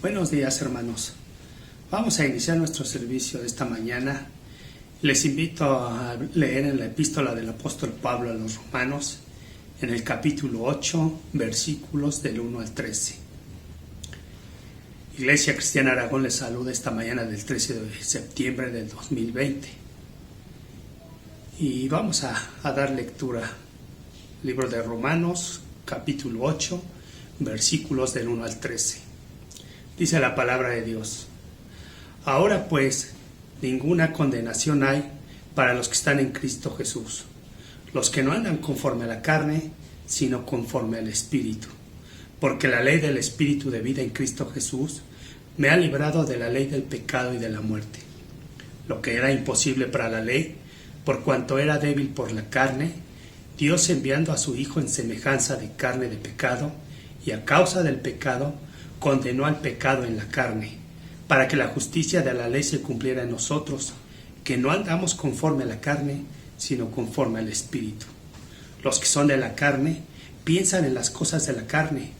Buenos días, hermanos. Vamos a iniciar nuestro servicio de esta mañana. Les invito a leer en la epístola del apóstol Pablo a los Romanos, en el capítulo 8, versículos del 1 al 13. Iglesia Cristiana Aragón les saluda esta mañana del 13 de septiembre del 2020. Y vamos a dar lectura al libro de Romanos, capítulo 8, versículos del 1 al 13. Dice la palabra de Dios: Ahora pues, ninguna condenación hay para los que están en Cristo Jesús, los que no andan conforme a la carne, sino conforme al Espíritu. Porque la ley del Espíritu de vida en Cristo Jesús me ha librado de la ley del pecado y de la muerte. Lo que era imposible para la ley, por cuanto era débil por la carne, Dios, enviando a su Hijo en semejanza de carne de pecado, y a causa del pecado, condenó al pecado en la carne, para que la justicia de la ley se cumpliera en nosotros, que no andamos conforme a la carne, sino conforme al Espíritu. Los que son de la carne piensan en las cosas de la carne,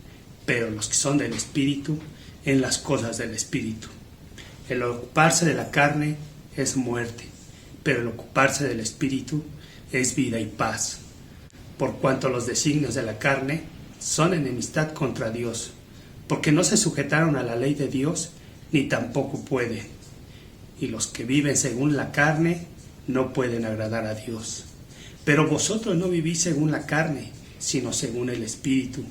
pero los que son del Espíritu, en las cosas del Espíritu. El ocuparse de la carne es muerte, pero el ocuparse del Espíritu es vida y paz. Por cuanto los designios de la carne son enemistad contra Dios, porque no se sujetaron a la ley de Dios, ni tampoco pueden. Y los que viven según la carne no pueden agradar a Dios. Pero vosotros no vivís según la carne, sino según el Espíritu,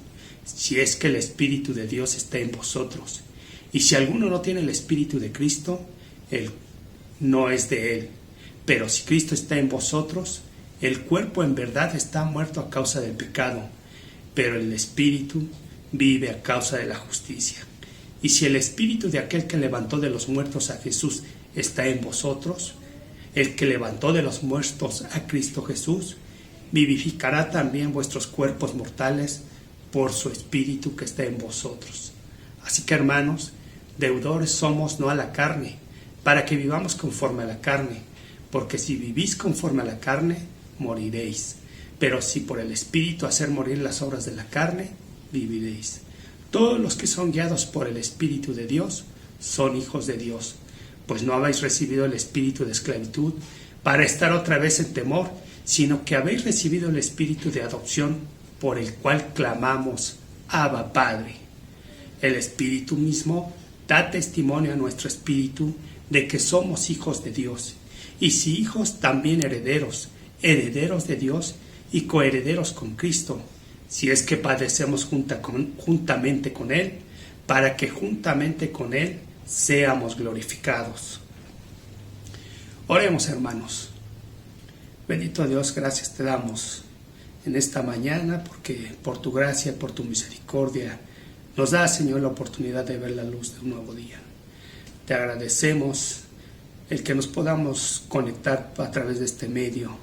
si es que el Espíritu de Dios está en vosotros. Y si alguno no tiene el Espíritu de Cristo, él no es de él. Pero si Cristo está en vosotros, el cuerpo en verdad está muerto a causa del pecado, pero el Espíritu vive a causa de la justicia. Y si el Espíritu de aquel que levantó de los muertos a Jesús está en vosotros, el que levantó de los muertos a Cristo Jesús, vivificará también vuestros cuerpos mortales por su Espíritu que está en vosotros. Así que, hermanos, deudores somos no a la carne, para que vivamos conforme a la carne, porque si vivís conforme a la carne, moriréis. Pero si por el Espíritu hacer morir las obras de la carne, viviréis. Todos los que son guiados por el Espíritu de Dios son hijos de Dios, pues no habéis recibido el espíritu de esclavitud para estar otra vez en temor, sino que habéis recibido el espíritu de adopción, por el cual clamamos: Abba, Padre. El Espíritu mismo da testimonio a nuestro espíritu de que somos hijos de Dios, y si hijos, también herederos, herederos de Dios y coherederos con Cristo, si es que padecemos juntamente con Él, para que juntamente con Él seamos glorificados. Oremos, hermanos. Bendito Dios, gracias te damos en esta mañana, porque por tu gracia, por tu misericordia, nos da, Señor, la oportunidad de ver la luz de un nuevo día. Te agradecemos el que nos podamos conectar a través de este medio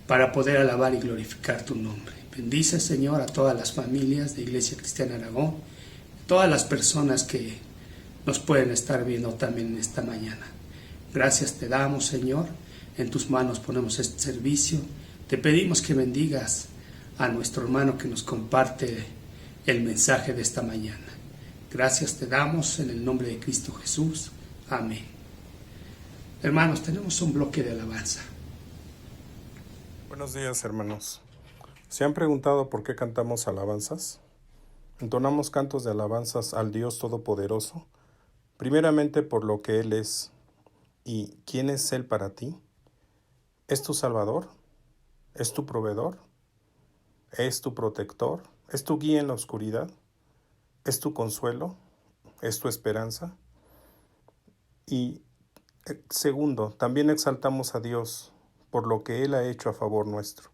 para poder alabar y glorificar tu nombre. Bendice, Señor, a todas las familias de Iglesia Cristiana Aragón, todas las personas que nos pueden estar viendo también en esta mañana. Gracias te damos, Señor. En tus manos ponemos este servicio. Te pedimos que bendigas a nuestro hermano que nos comparte el mensaje de esta mañana. Gracias te damos en el nombre de Cristo Jesús. Amén. Hermanos, tenemos un bloque de alabanza. Buenos días, hermanos. ¿Se han preguntado por qué cantamos alabanzas? Entonamos cantos de alabanzas al Dios Todopoderoso, primeramente por lo que Él es. ¿Y quién es Él para ti? ¿Es tu Salvador? ¿Es tu proveedor? ¿Es tu protector? ¿Es tu guía en la oscuridad? ¿Es tu consuelo? ¿Es tu esperanza? Y segundo, también exaltamos a Dios por lo que Él ha hecho a favor nuestro.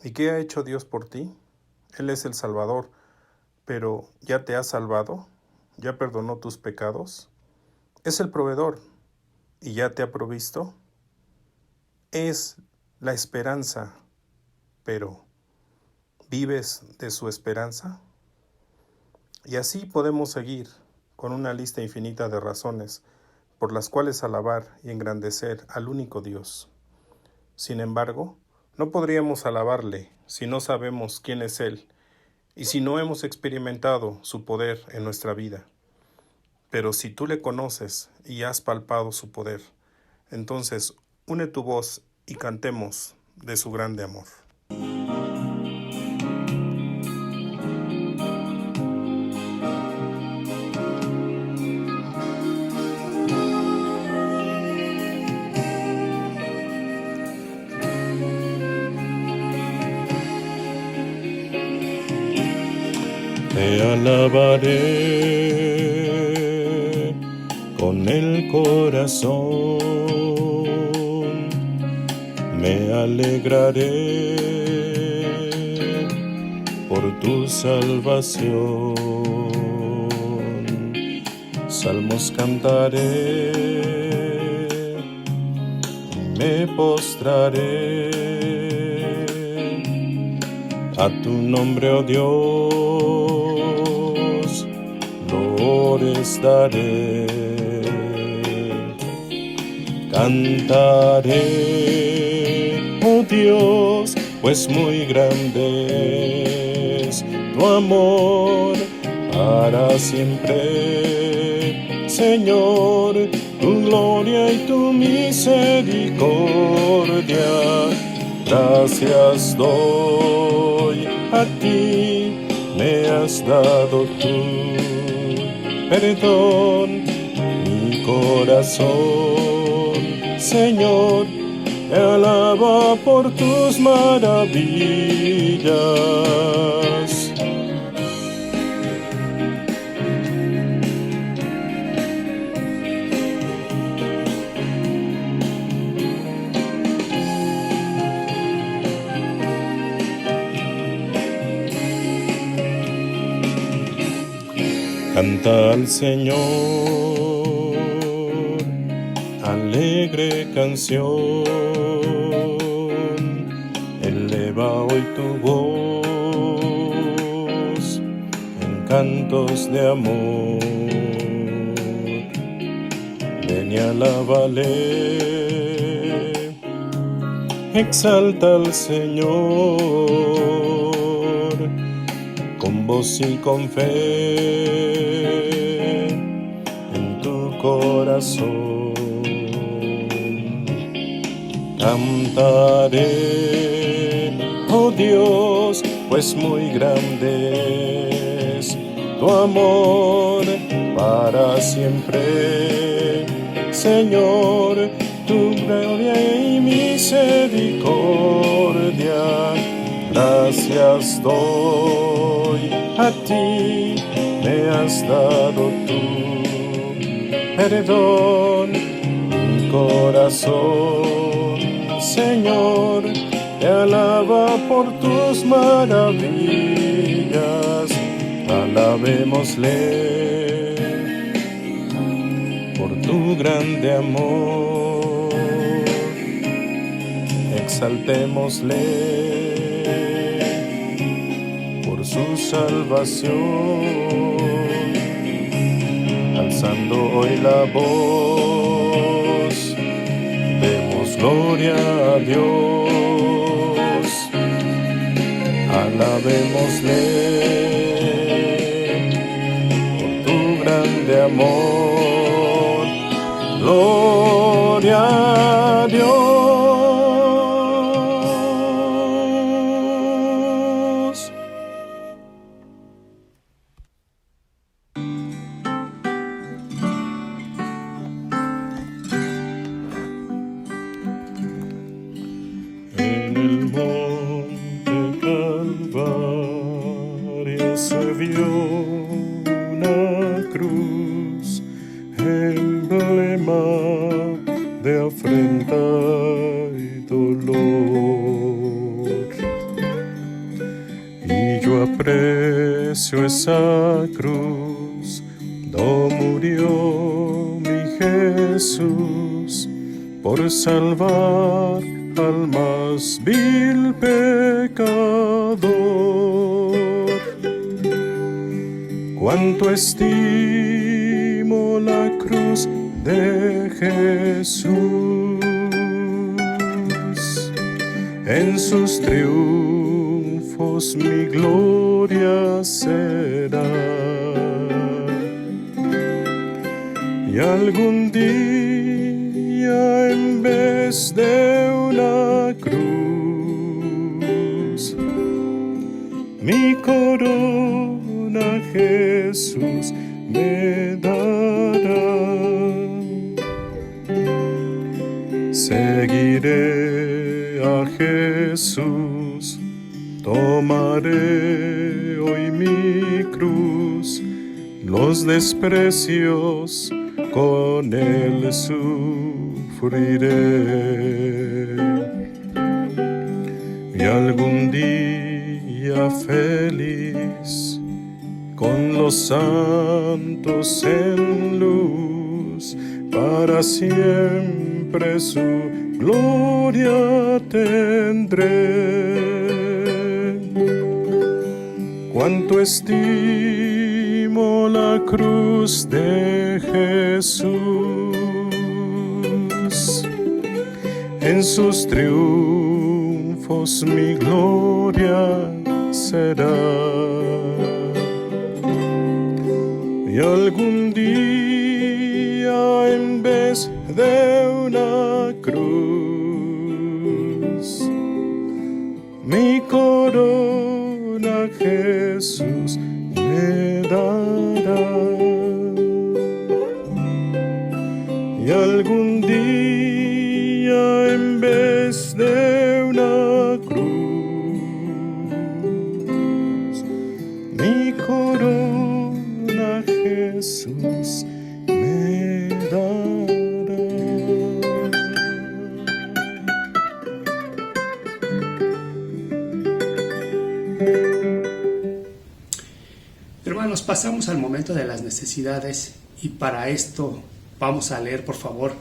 ¿Y qué ha hecho Dios por ti? Él es el Salvador, pero ¿ya te ha salvado? ¿Ya perdonó tus pecados? Es el proveedor, ¿y ya te ha provisto? Es la esperanza, pero ¿vives de su esperanza? Y así podemos seguir con una lista infinita de razones por las cuales alabar y engrandecer al único Dios. Sin embargo, no podríamos alabarle si no sabemos quién es Él y si no hemos experimentado su poder en nuestra vida. Pero si tú le conoces y has palpado su poder, entonces une tu voz y cantemos de su grande amor. Te alabaré con el corazón, me alegraré por tu salvación. Salmos cantaré, me postraré a tu nombre, oh Dios, loores daré. Cantaré, oh Dios, pues muy grande es tu amor para siempre. Señor, tu gloria y tu misericordia, gracias doy a ti, me has dado tu perdón, mi corazón, Señor, te alaba por tus maravillas. Canta al Señor, alegre canción, eleva hoy tu voz en cantos de amor. Ven y alábale, exalta al Señor con voz y con fe en tu corazón. Cantaré, oh Dios, pues muy grande es tu amor para siempre. Señor, tu gloria y misericordia, gracias doy a ti, me has dado tu perdón, mi corazón, Señor, te alaba por tus maravillas, alabémosle por tu grande amor, exaltémosle por su salvación, alzando hoy la voz, demos gloria a Dios, alabémosle por tu grande amor, gloria a Dios. En el monte Calvario se vio una cruz, emblema de afrenta y dolor. Y yo aprecio esa cruz, do murió mi Jesús por salvar al más vil pecador. Cuánto estimo la cruz de Jesús, en sus triunfos mi gloria será. Y algún día en vez de una cruz, mi corona Jesús me dará. Seguiré a Jesús, tomaré hoy mi cruz, los desprecios con él sufriré. Y algún día feliz, con los santos en luz, para siempre su gloria tendré. Cuánto estimo la cruz de Jesús, en sus triunfos mi gloria será. Y algún día en vez de una cruz, mi corona Jesús me dará. Y algún día en vez de una cruz, mi corona Jesús me dará. Hermanos, pasamos al momento de las necesidades y para esto vamos a leer, por favor,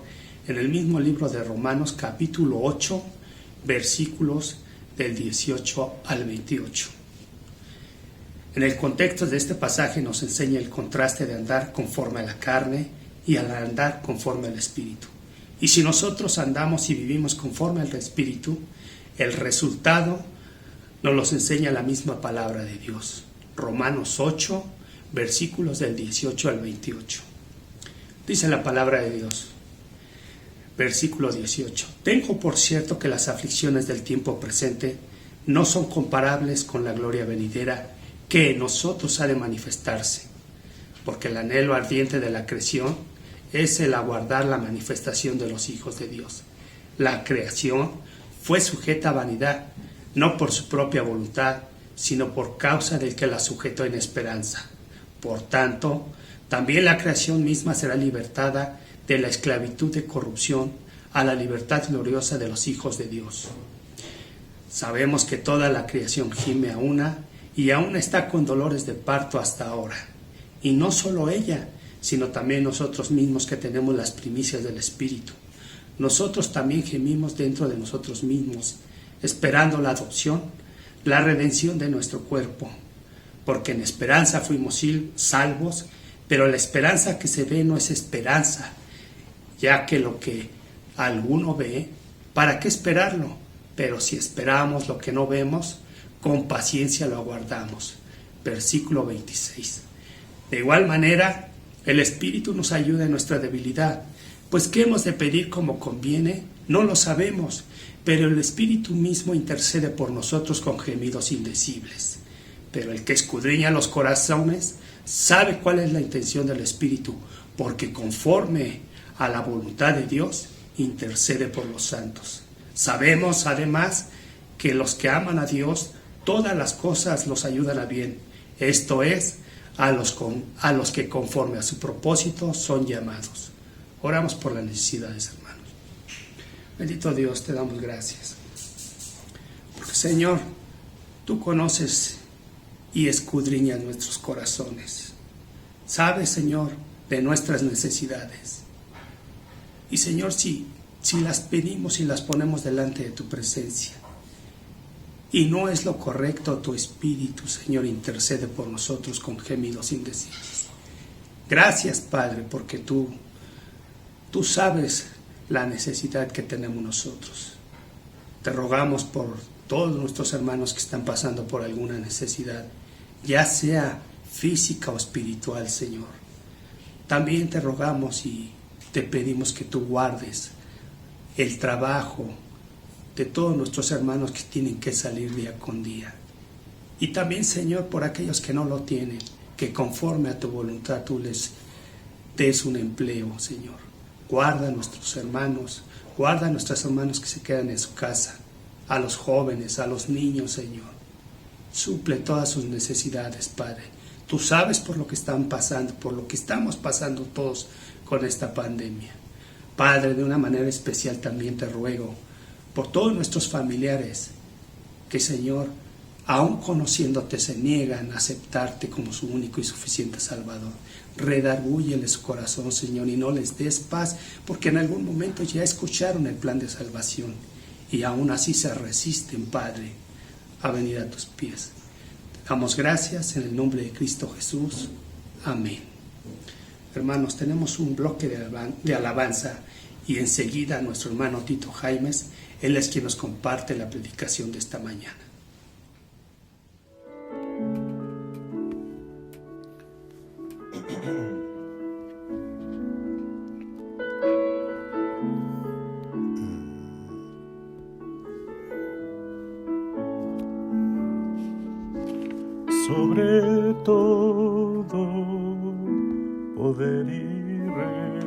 en el mismo libro de Romanos, capítulo 8, versículos del 18 al 28. En el contexto de este pasaje nos enseña el contraste de andar conforme a la carne y al andar conforme al Espíritu. Y si nosotros andamos y vivimos conforme al Espíritu, el resultado nos los enseña la misma palabra de Dios. Romanos 8, versículos del 18 al 28. Dice la palabra de Dios, versículo 18. Tengo por cierto que las aflicciones del tiempo presente no son comparables con la gloria venidera que en nosotros ha de manifestarse, porque el anhelo ardiente de la creación es el aguardar la manifestación de los hijos de Dios. La creación fue sujeta a vanidad, no por su propia voluntad, sino por causa del que la sujetó en esperanza. Por tanto, también la creación misma será libertada de la esclavitud de corrupción a la libertad gloriosa de los hijos de Dios. Sabemos que toda la creación gime a una y aún está con dolores de parto hasta ahora. Y no solo ella, sino también nosotros mismos que tenemos las primicias del Espíritu. Nosotros también gemimos dentro de nosotros mismos, esperando la adopción, la redención de nuestro cuerpo, porque en esperanza fuimos salvos, pero la esperanza que se ve no es esperanza, ya que lo que alguno ve, ¿para qué esperarlo? Pero si esperamos lo que no vemos, con paciencia lo aguardamos. Versículo 26. De igual manera, el Espíritu nos ayuda en nuestra debilidad, pues ¿qué hemos de pedir como conviene? No lo sabemos, pero el Espíritu mismo intercede por nosotros con gemidos indecibles. Pero el que escudriña los corazones sabe cuál es la intención del Espíritu, porque conforme a la voluntad de Dios intercede por los santos. Sabemos además que los que aman a Dios, todas las cosas los ayudan a bien, esto es, a los que conforme a su propósito son llamados. Oramos por las necesidades, hermanos. Bendito Dios, te damos gracias. Porque, Señor, tú conoces y escudriñas nuestros corazones. Sabes, Señor, de nuestras necesidades. Y, Señor, si las pedimos y las ponemos delante de tu presencia, y no es lo correcto, tu Espíritu, Señor, intercede por nosotros con gemidos indecibles. Gracias, Padre, porque tú sabes la necesidad que tenemos nosotros. Te rogamos por todos nuestros hermanos que están pasando por alguna necesidad, ya sea física o espiritual, Señor. También te rogamos y te pedimos que tú guardes el trabajo de todos nuestros hermanos que tienen que salir día con día. Y también, Señor, por aquellos que no lo tienen, que conforme a tu voluntad tú les des un empleo, Señor. Guarda a nuestros hermanos, guarda a nuestros hermanos que se quedan en su casa, a los jóvenes, a los niños, Señor. Suple todas sus necesidades, Padre. Tú sabes por lo que están pasando, por lo que estamos pasando todos con esta pandemia. Padre, de una manera especial también te ruego por todos nuestros familiares que, Señor, aun conociéndote, se niegan a aceptarte como su único y suficiente Salvador. Redargúyele su corazón, Señor, y no les des paz, porque en algún momento ya escucharon el plan de salvación y aún así se resisten, Padre, a venir a tus pies. Te damos gracias en el nombre de Cristo Jesús. Amén. Hermanos, tenemos un bloque de alabanza y enseguida nuestro hermano Tito Jaimes, él es quien nos comparte la predicación de esta mañana. Sobre todo poder y rey,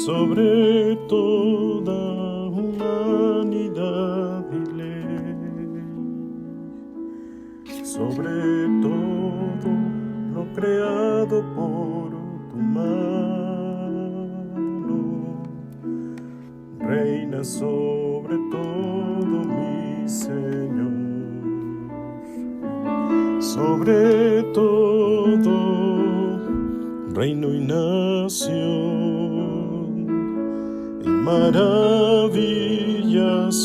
sobre toda humanidad y ley, sobre todo lo creado por tu mano, reina sobre todo, mi Señor. Sobre todo, reino y nación, y maravillas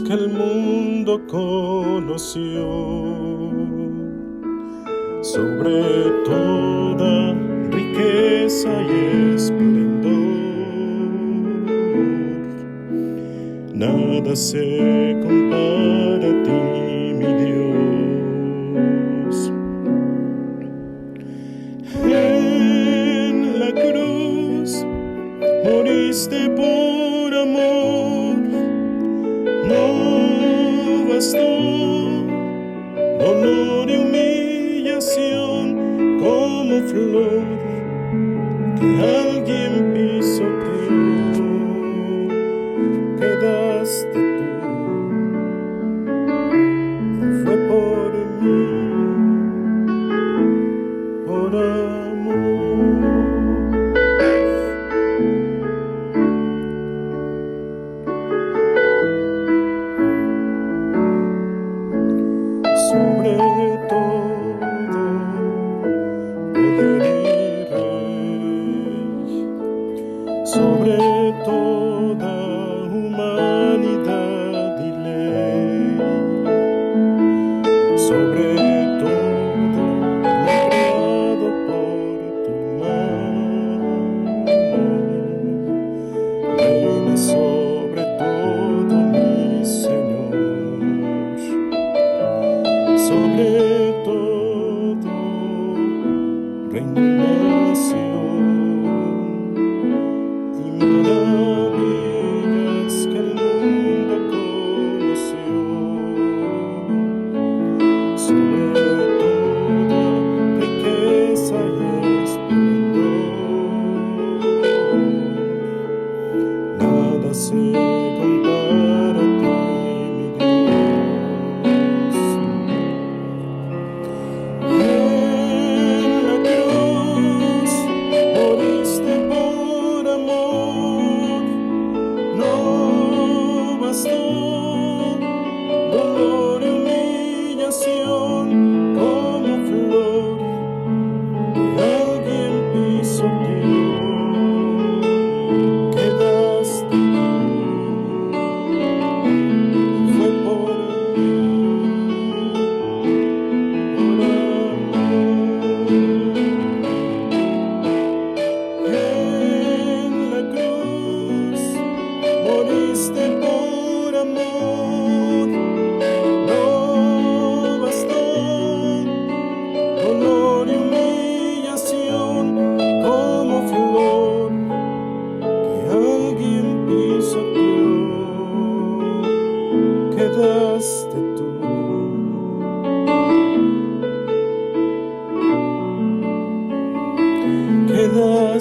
que el mundo conoció, sobre toda riqueza y esplendor, nada se compara a ti, mi Dios. En la cruz moriste por amor, no bastó dolor y humillación como flor que alguien pisoteó, quedaste tú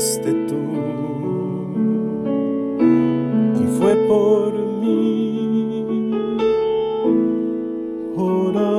llegaste tú y fue por mí, por amor.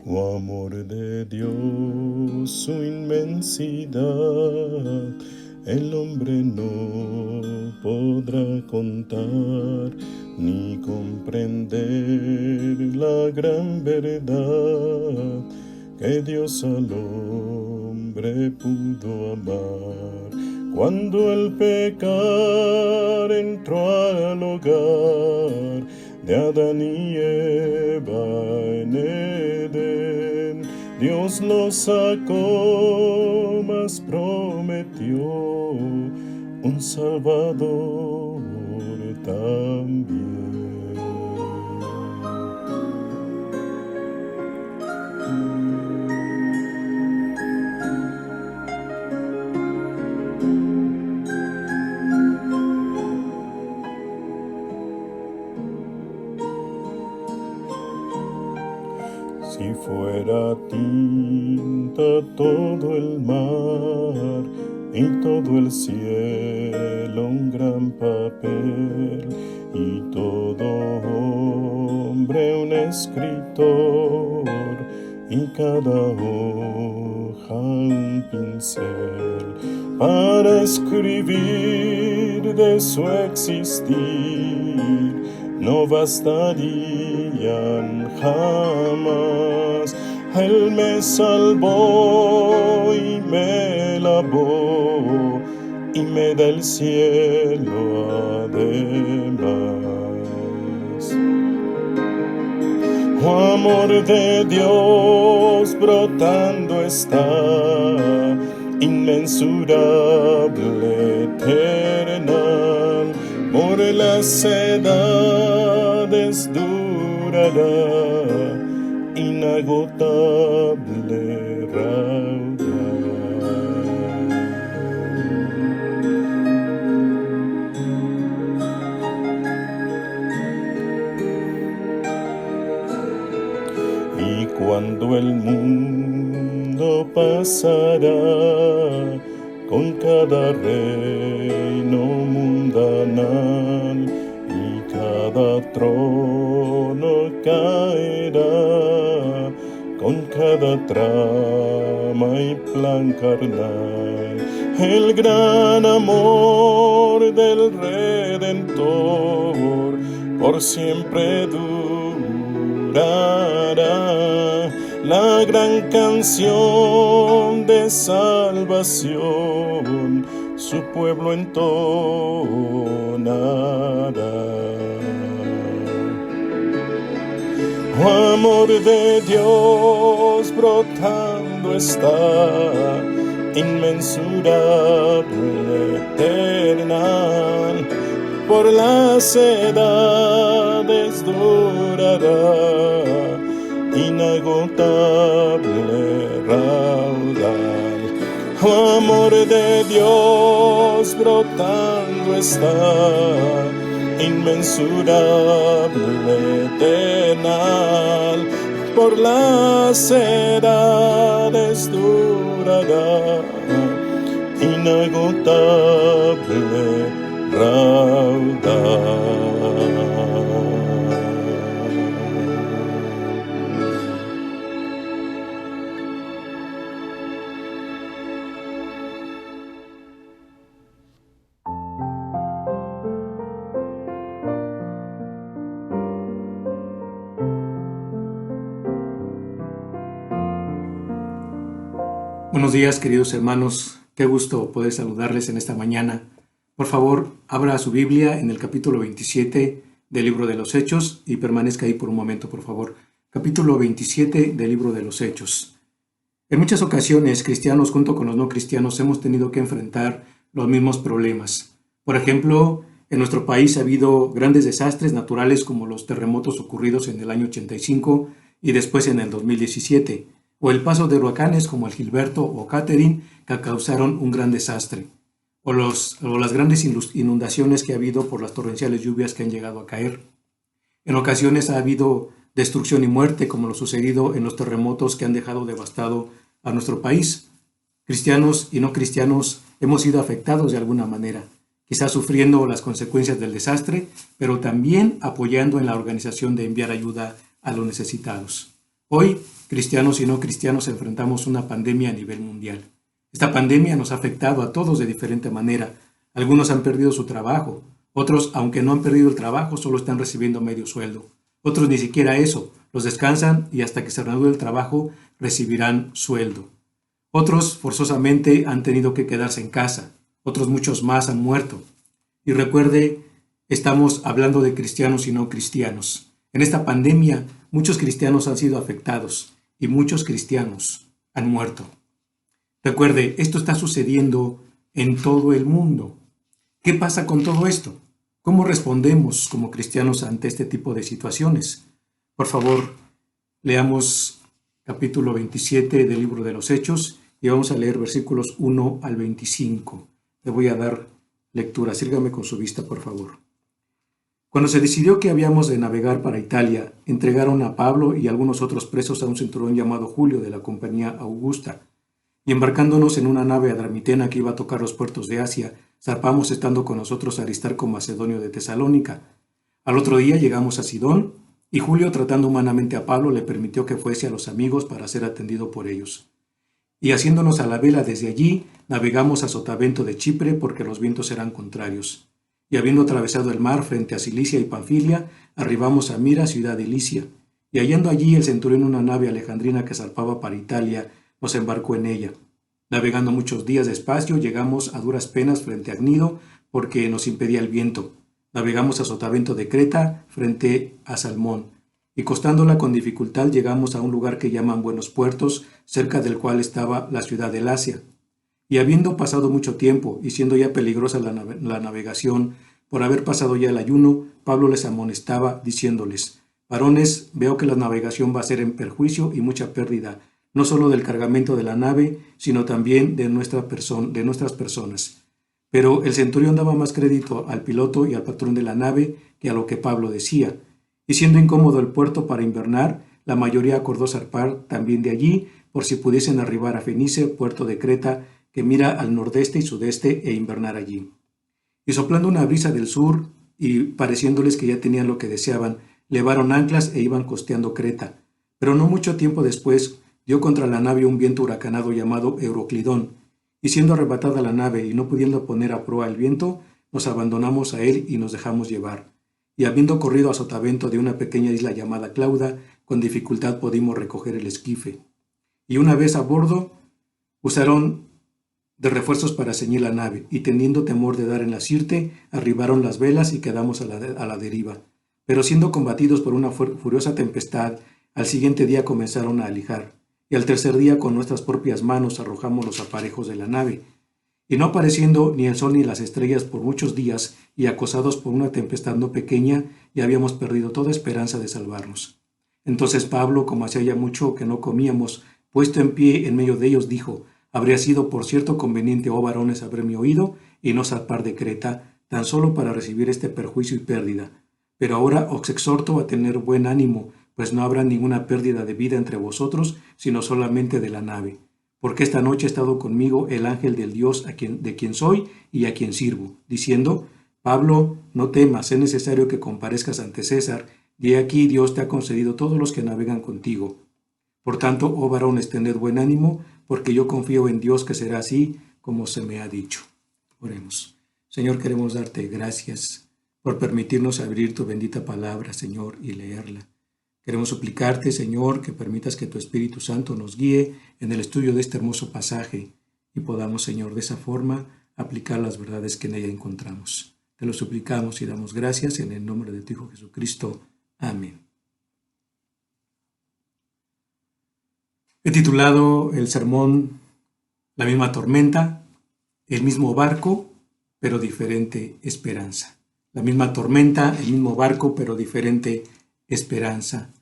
Oh amor de Dios, su inmensidad, el hombre no podrá contar ni comprender la gran verdad que Dios al hombre pudo amar. Cuando el pecar entró al hogar de Adán y Eva en Edén, Dios los sacó, mas prometió un Salvador también. Si fuera tinta todo el mar y todo el cielo un gran papel y todo hombre un escritor y cada hoja un pincel para escribir de su existir, no bastarían jamás. Él me salvó y me lavó y me da el cielo además. Oh amor de Dios brotando está, inmensurable, eternal, por las edades durará, inagotable raudal. Y cuando el mundo pasará con cada reino mundanal y cada trono caerá con cada trama y plan carnal. El gran amor del Redentor por siempre durará. La gran canción de salvación su pueblo entonará. Oh amor de Dios brotando está, inmensurable, eternal, por las edades durará, inagotable raudal. Oh amor de Dios brotando está, inmensurable, eternal, por las edades durará, inagotable raudal. Buenos días, queridos hermanos. Qué gusto poder saludarles en esta mañana. Por favor, abra su Biblia en el capítulo 27 del libro de los Hechos y permanezca ahí por un momento, por favor. Capítulo 27 del libro de los Hechos. En muchas ocasiones, cristianos junto con los no cristianos hemos tenido que enfrentar los mismos problemas. Por ejemplo, en nuestro país ha habido grandes desastres naturales como los terremotos ocurridos en el año 85 y después en el 2017, o el paso de huracanes como el Gilberto o Catherine que causaron un gran desastre, o las grandes inundaciones que ha habido por las torrenciales lluvias que han llegado a caer. En ocasiones ha habido destrucción y muerte como lo sucedido en los terremotos que han dejado devastado a nuestro país. Cristianos y no cristianos hemos sido afectados de alguna manera, quizás sufriendo las consecuencias del desastre, pero también apoyando en la organización de enviar ayuda a los necesitados. Hoy, cristianos y no cristianos enfrentamos una pandemia a nivel mundial. Esta pandemia nos ha afectado a todos de diferente manera. Algunos han perdido su trabajo, otros, aunque no han perdido el trabajo, solo están recibiendo medio sueldo. Otros ni siquiera eso, los descansan y hasta que se reanude el trabajo recibirán sueldo. Otros forzosamente han tenido que quedarse en casa, otros muchos más han muerto. Y recuerde, estamos hablando de cristianos y no cristianos. En esta pandemia, muchos cristianos han sido afectados y muchos cristianos han muerto. Recuerde, esto está sucediendo en todo el mundo. ¿Qué pasa con todo esto? ¿Cómo respondemos como cristianos ante este tipo de situaciones? Por favor, leamos capítulo 27 del libro de los Hechos y vamos a leer versículos 1 al 25. Le voy a dar lectura. Sígame con su vista, por favor. Cuando se decidió que habíamos de navegar para Italia, entregaron a Pablo y algunos otros presos a un centurión llamado Julio de la compañía Augusta. Y embarcándonos en una nave adramitena que iba a tocar los puertos de Asia, zarpamos estando con nosotros Aristarco Macedonio de Tesalónica. Al otro día llegamos a Sidón, y Julio, tratando humanamente a Pablo, le permitió que fuese a los amigos para ser atendido por ellos. Y haciéndonos a la vela desde allí, navegamos a Sotavento de Chipre porque los vientos eran contrarios. Y habiendo atravesado el mar frente a Cilicia y Panfilia, arribamos a Mira, ciudad de Licia. Y hallando allí el centurión una nave alejandrina que zarpaba para Italia, nos embarcó en ella. Navegando muchos días despacio, llegamos a duras penas frente a Gnido, porque nos impedía el viento. Navegamos a Sotavento de Creta, frente a Salmón, y costándola con dificultad llegamos a un lugar que llaman Buenos Puertos, cerca del cual estaba la ciudad de Lacia. Y habiendo pasado mucho tiempo, y siendo ya peligrosa la navegación, por haber pasado ya el ayuno, Pablo les amonestaba, diciéndoles: varones, veo que la navegación va a ser en perjuicio y mucha pérdida, no solo del cargamento de la nave, sino también de nuestras personas. Pero el centurión daba más crédito al piloto y al patrón de la nave que a lo que Pablo decía. Y siendo incómodo el puerto para invernar, la mayoría acordó zarpar también de allí, por si pudiesen arribar a Fenice, puerto de Creta, que mira al nordeste y sudeste, e invernar allí. Y soplando una brisa del sur, y pareciéndoles que ya tenían lo que deseaban, levaron anclas e iban costeando Creta. Pero no mucho tiempo después, dio contra la nave un viento huracanado llamado Euroclidón, y siendo arrebatada la nave y no pudiendo poner a proa el viento, nos abandonamos a él y nos dejamos llevar. Y habiendo corrido a Sotavento de una pequeña isla llamada Clauda, con dificultad pudimos recoger el esquife. Y una vez a bordo, usaron de refuerzos para ceñir la nave, y teniendo temor de dar en la sirte, arribaron las velas y quedamos a la deriva. Pero siendo combatidos por una furiosa tempestad, al siguiente día comenzaron a alijar, y al tercer día con nuestras propias manos arrojamos los aparejos de la nave. Y no apareciendo ni el sol ni las estrellas por muchos días, y acosados por una tempestad no pequeña, ya habíamos perdido toda esperanza de salvarnos. Entonces Pablo, como hacía ya mucho que no comíamos, puesto en pie en medio de ellos, dijo: habría sido por cierto conveniente, oh varones, haberme oído y no zarpar de Creta, tan solo para recibir este perjuicio y pérdida. Pero ahora os exhorto a tener buen ánimo, pues no habrá ninguna pérdida de vida entre vosotros, sino solamente de la nave. Porque esta noche ha estado conmigo el ángel del Dios de quien soy y a quien sirvo, diciendo: Pablo, no temas, es necesario que comparezcas ante César, y he aquí Dios te ha concedido todos los que navegan contigo. Por tanto, oh varones, tened buen ánimo, porque yo confío en Dios que será así como se me ha dicho. Oremos. Señor, queremos darte gracias por permitirnos abrir tu bendita palabra, Señor, y leerla. Queremos suplicarte, Señor, que permitas que tu Espíritu Santo nos guíe en el estudio de este hermoso pasaje y podamos, Señor, de esa forma aplicar las verdades que en ella encontramos. Te Te lo suplicamos y damos gracias en el nombre de tu Hijo Jesucristo. Amén. He titulado el sermón La misma tormenta, el mismo barco, pero diferente esperanza. La misma tormenta, el mismo barco, pero diferente esperanza.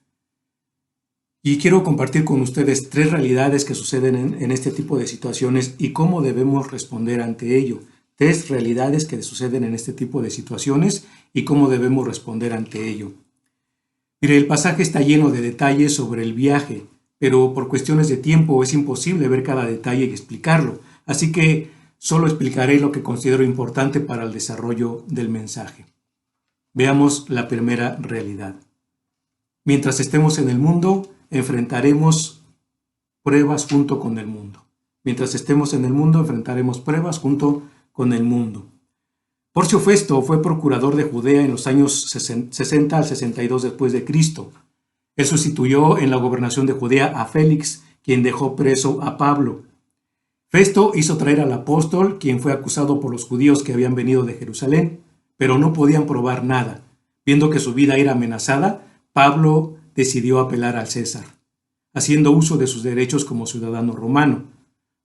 Y quiero compartir con ustedes 3 realidades que suceden en este tipo de situaciones y cómo debemos responder ante ello. 3 realidades que suceden en este tipo de situaciones y cómo debemos responder ante ello. Mire, el pasaje está lleno de detalles sobre el viaje, pero por cuestiones de tiempo es imposible ver cada detalle y explicarlo. Así que solo explicaré lo que considero importante para el desarrollo del mensaje. Veamos la primera realidad. Mientras estemos en el mundo, enfrentaremos pruebas junto con el mundo. Mientras estemos en el mundo, enfrentaremos pruebas junto con el mundo. Porcio Festo fue procurador de Judea en los años 60 al 62 después de Cristo. Él sustituyó en la gobernación de Judea a Félix, quien dejó preso a Pablo. Festo hizo traer al apóstol, quien fue acusado por los judíos que habían venido de Jerusalén, pero no podían probar nada. Viendo que su vida era amenazada, Pablo decidió apelar al César, haciendo uso de sus derechos como ciudadano romano.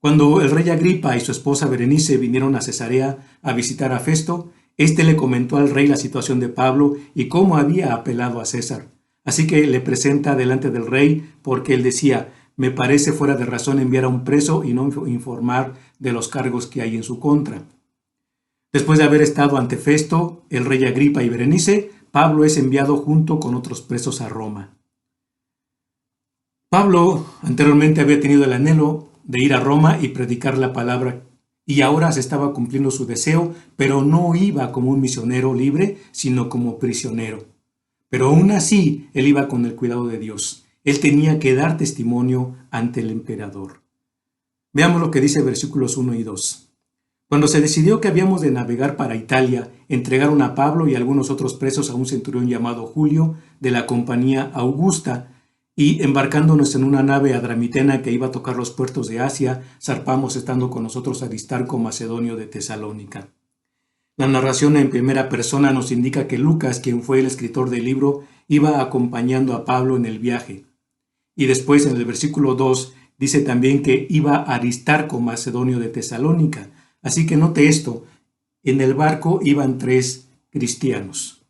Cuando el rey Agripa y su esposa Berenice vinieron a Cesarea a visitar a Festo, éste le comentó al rey la situación de Pablo y cómo había apelado a César. Así que le presenta delante del rey porque él decía: me parece fuera de razón enviar a un preso y no informar de los cargos que hay en su contra. Después de haber estado ante Festo, el rey Agripa y Berenice, Pablo es enviado junto con otros presos a Roma. Pablo anteriormente había tenido el anhelo de ir a Roma y predicar la palabra, y ahora se estaba cumpliendo su deseo, pero no iba como un misionero libre, sino como prisionero. Pero aún así, él iba con el cuidado de Dios. Él tenía que dar testimonio ante el emperador. Veamos lo que dice versículos 1 y 2. Cuando se decidió que habíamos de navegar para Italia, entregaron a Pablo y algunos otros presos a un centurión llamado Julio de la compañía Augusta, y embarcándonos en una nave adramitena que iba a tocar los puertos de Asia, zarpamos estando con nosotros Aristarco Macedonio de Tesalónica. La narración en primera persona nos indica que Lucas, quien fue el escritor del libro, iba acompañando a Pablo en el viaje. Y después en el versículo 2 dice también que iba Aristarco Macedonio de Tesalónica. Así que note esto, en el barco iban 3 cristianos.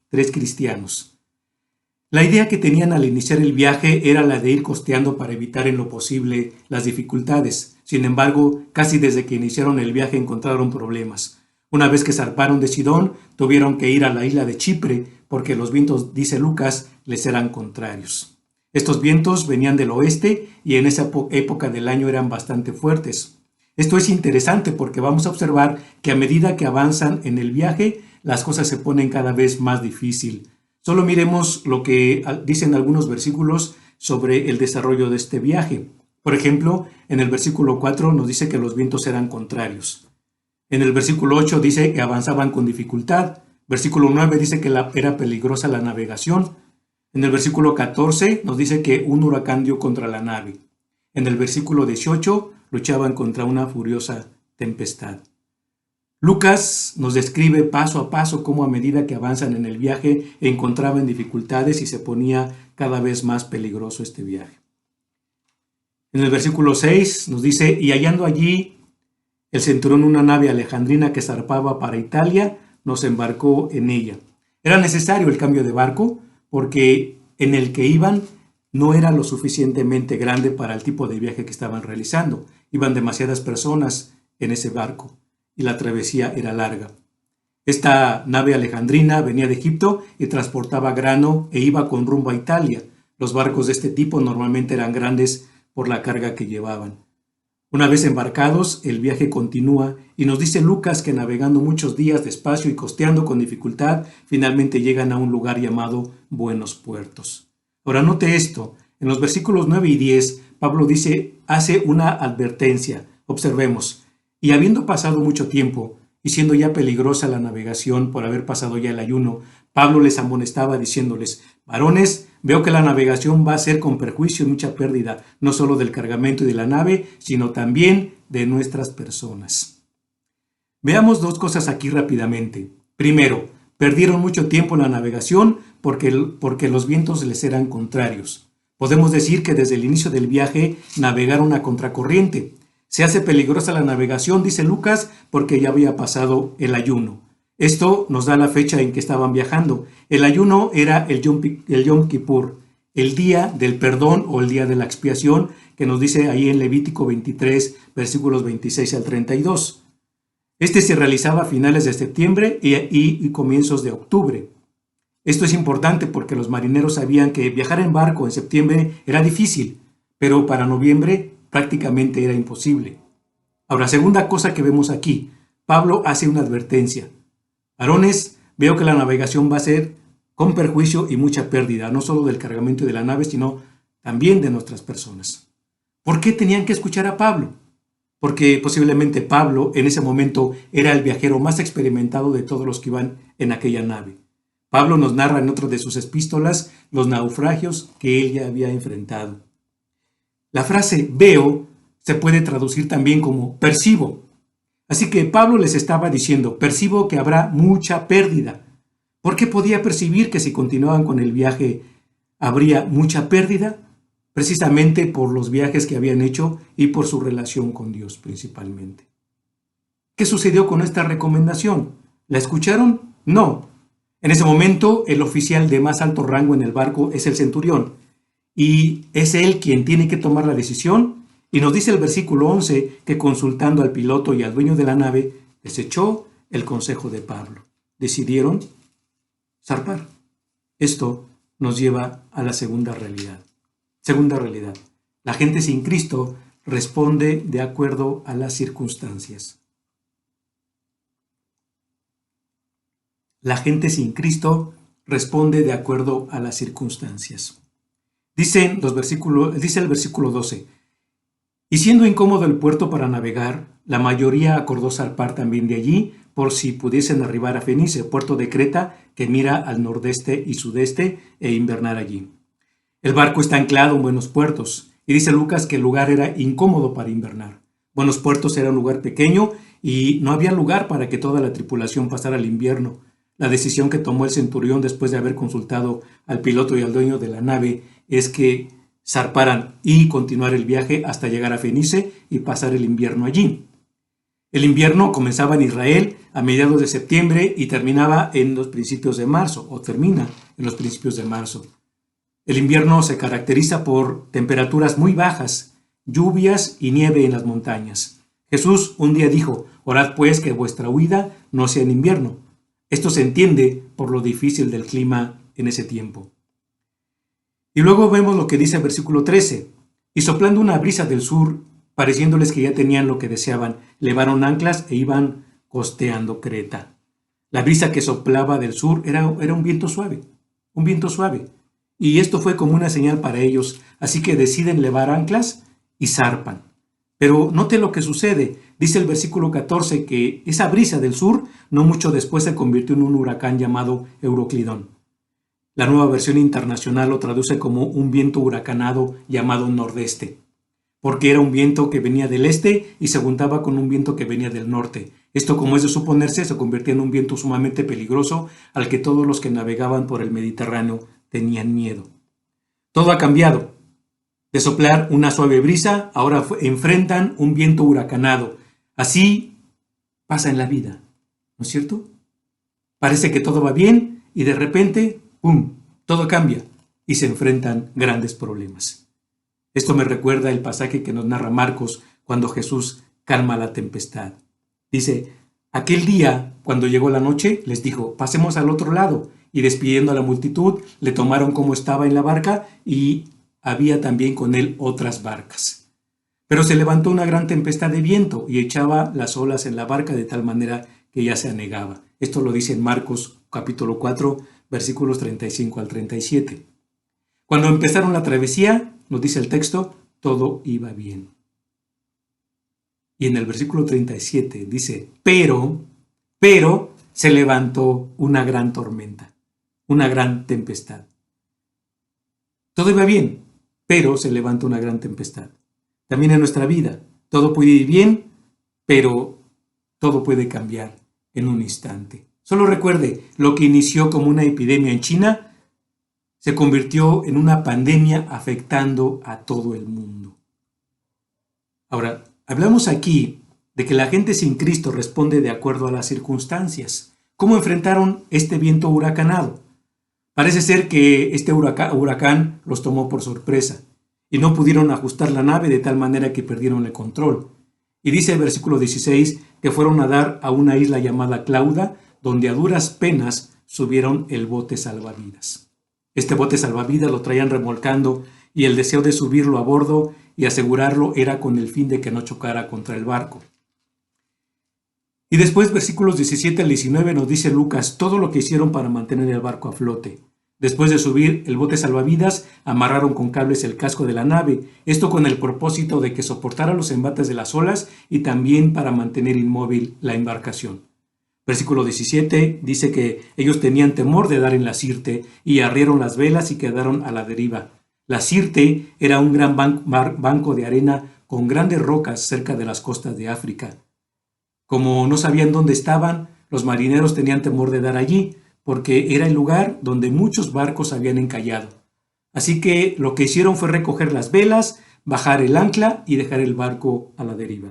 La idea que tenían al iniciar el viaje era la de ir costeando para evitar en lo posible las dificultades. Sin embargo, casi desde que iniciaron el viaje encontraron problemas. Una vez que zarparon de Sidón, tuvieron que ir a la isla de Chipre porque los vientos, dice Lucas, les eran contrarios. Estos vientos venían del oeste y en esa época del año eran bastante fuertes. Esto es interesante porque vamos a observar que a medida que avanzan en el viaje, las cosas se ponen cada vez más difícil. Solo miremos lo que dicen algunos versículos sobre el desarrollo de este viaje. Por ejemplo, en el versículo 4 nos dice que los vientos eran contrarios. En el versículo 8 dice que avanzaban con dificultad. Versículo 9 dice que era peligrosa la navegación. En el versículo 14 nos dice que un huracán dio contra la nave. En el versículo 18 luchaban contra una furiosa tempestad. Lucas nos describe paso a paso cómo a medida que avanzan en el viaje encontraban dificultades y se ponía cada vez más peligroso este viaje. En el versículo 6 nos dice: y hallando allí el centurión una nave alejandrina que zarpaba para Italia, nos embarcó en ella. Era necesario el cambio de barco porque en el que iban no era lo suficientemente grande para el tipo de viaje que estaban realizando. Iban demasiadas personas en ese barco y la travesía era larga. Esta nave alejandrina venía de Egipto y transportaba grano e iba con rumbo a Italia. Los barcos de este tipo normalmente eran grandes por la carga que llevaban. Una vez embarcados, el viaje continúa y nos dice Lucas que navegando muchos días despacio y costeando con dificultad, finalmente llegan a un lugar llamado Buenos Puertos. Ahora note esto, en los versículos 9 y 10, Pablo hace una advertencia. Observemos: y habiendo pasado mucho tiempo, y siendo ya peligrosa la navegación por haber pasado ya el ayuno, Pablo les amonestaba diciéndoles: varones, veo que la navegación va a ser con perjuicio y mucha pérdida, no solo del cargamento y de la nave, sino también de nuestras personas. Veamos 2 cosas aquí rápidamente. Primero, Perdieron mucho tiempo en la navegación porque los vientos les eran contrarios. Podemos decir que desde el inicio del viaje navegaron a contracorriente. Se hace peligrosa la navegación, dice Lucas, porque ya había pasado el ayuno. Esto nos da la fecha en que estaban viajando. El ayuno era el Yom Kippur, el día del perdón o el día de la expiación, que nos dice ahí en Levítico 23, versículos 26 al 32. Este se realizaba a finales de septiembre y comienzos de octubre. Esto es importante porque los marineros sabían que viajar en barco en septiembre era difícil, pero para noviembre prácticamente era imposible. Ahora, segunda cosa que vemos aquí, Pablo hace una advertencia. Varones, veo que la navegación va a ser con perjuicio y mucha pérdida, no solo del cargamento de la nave, sino también de nuestras personas. ¿Por qué tenían que escuchar a Pablo? Porque posiblemente Pablo en ese momento era el viajero más experimentado de todos los que iban en aquella nave. Pablo nos narra en otra de sus epístolas los naufragios que él ya había enfrentado. La frase veo se puede traducir también como percibo. Así que Pablo les estaba diciendo, percibo que habrá mucha pérdida. ¿Por qué podía percibir que si continuaban con el viaje habría mucha pérdida? Precisamente por los viajes que habían hecho y por su relación con Dios principalmente. ¿Qué sucedió con esta recomendación? ¿La escucharon? No. En ese momento, el oficial de más alto rango en el barco es el centurión, y es él quien tiene que tomar la decisión, y nos dice el versículo 11 que consultando al piloto y al dueño de la nave, desechó el consejo de Pablo. Decidieron zarpar. Esto nos lleva a la segunda realidad. Segunda realidad. La gente sin Cristo responde de acuerdo a las circunstancias. La gente sin Cristo responde de acuerdo a las circunstancias. Dice el versículo 12, y siendo incómodo el puerto para navegar, la mayoría acordó zarpar también de allí, por si pudiesen arribar a Fenice, puerto de Creta, que mira al nordeste y sudeste, e invernar allí. El barco está anclado en buenos puertos, y dice Lucas que el lugar era incómodo para invernar. Buenos Puertos era un lugar pequeño y no había lugar para que toda la tripulación pasara el invierno. La decisión que tomó el centurión después de haber consultado al piloto y al dueño de la nave es que zarparan y continuar el viaje hasta llegar a Fenice y pasar el invierno allí. El invierno comenzaba en Israel a mediados de septiembre y terminaba en los principios de marzo, o termina en los principios de marzo. El invierno se caracteriza por temperaturas muy bajas, lluvias y nieve en las montañas. Jesús un día dijo, orad pues que vuestra huida no sea en invierno. Esto se entiende por lo difícil del clima en ese tiempo. Y luego vemos lo que dice el versículo 13. Y soplando una brisa del sur, pareciéndoles que ya tenían lo que deseaban, levaron anclas e iban costeando Creta. La brisa que soplaba del sur era un viento suave, Y esto fue como una señal para ellos, así que deciden levar anclas y zarpan. Pero note lo que sucede. Dice el versículo 14 que esa brisa del sur no mucho después se convirtió en un huracán llamado Euroclidón. La Nueva Versión Internacional lo traduce como un viento huracanado llamado nordeste, porque era un viento que venía del este y se juntaba con un viento que venía del norte. Esto, como es de suponerse, se convirtió en un viento sumamente peligroso al que todos los que navegaban por el Mediterráneo tenían miedo. Todo ha cambiado. De soplar una suave brisa, ahora enfrentan un viento huracanado. Así pasa en la vida, ¿no es cierto? Parece que todo va bien y de repente, ¡pum!, todo cambia y se enfrentan grandes problemas. Esto me recuerda el pasaje que nos narra Marcos cuando Jesús calma la tempestad. Dice, aquel día, cuando llegó la noche, les dijo, pasemos al otro lado. Y despidiendo a la multitud, le tomaron como estaba en la barca y había también con él otras barcas. Pero se levantó una gran tempestad de viento y echaba las olas en la barca de tal manera que ya se anegaba. Esto lo dice en Marcos capítulo 4, versículos 35 al 37. Cuando empezaron la travesía, nos dice el texto, todo iba bien. Y en el versículo 37 dice, pero se levantó una gran tormenta, una gran tempestad. Todo iba bien, pero se levanta una gran tempestad. También en nuestra vida, todo puede ir bien, pero todo puede cambiar en un instante. Solo recuerde, lo que inició como una epidemia en China se convirtió en una pandemia afectando a todo el mundo. Ahora, hablamos aquí de que la gente sin Cristo responde de acuerdo a las circunstancias. ¿Cómo enfrentaron este viento huracanado? Parece ser que este huracán los tomó por sorpresa y no pudieron ajustar la nave de tal manera que perdieron el control. Y dice el versículo 16 que fueron a dar a una isla llamada Clauda, donde a duras penas subieron el bote salvavidas. Este bote salvavidas lo traían remolcando y el deseo de subirlo a bordo y asegurarlo era con el fin de que no chocara contra el barco. Y después, versículos 17 al 19, nos dice Lucas todo lo que hicieron para mantener el barco a flote. Después de subir el bote salvavidas, amarraron con cables el casco de la nave, esto con el propósito de que soportara los embates de las olas y también para mantener inmóvil la embarcación. Versículo 17 dice que ellos tenían temor de dar en la Sirte y arriaron las velas y quedaron a la deriva. La Sirte era un gran banco de arena con grandes rocas cerca de las costas de África. Como no sabían dónde estaban, los marineros tenían temor de dar allí, porque era el lugar donde muchos barcos habían encallado. Así que lo que hicieron fue recoger las velas, bajar el ancla y dejar el barco a la deriva.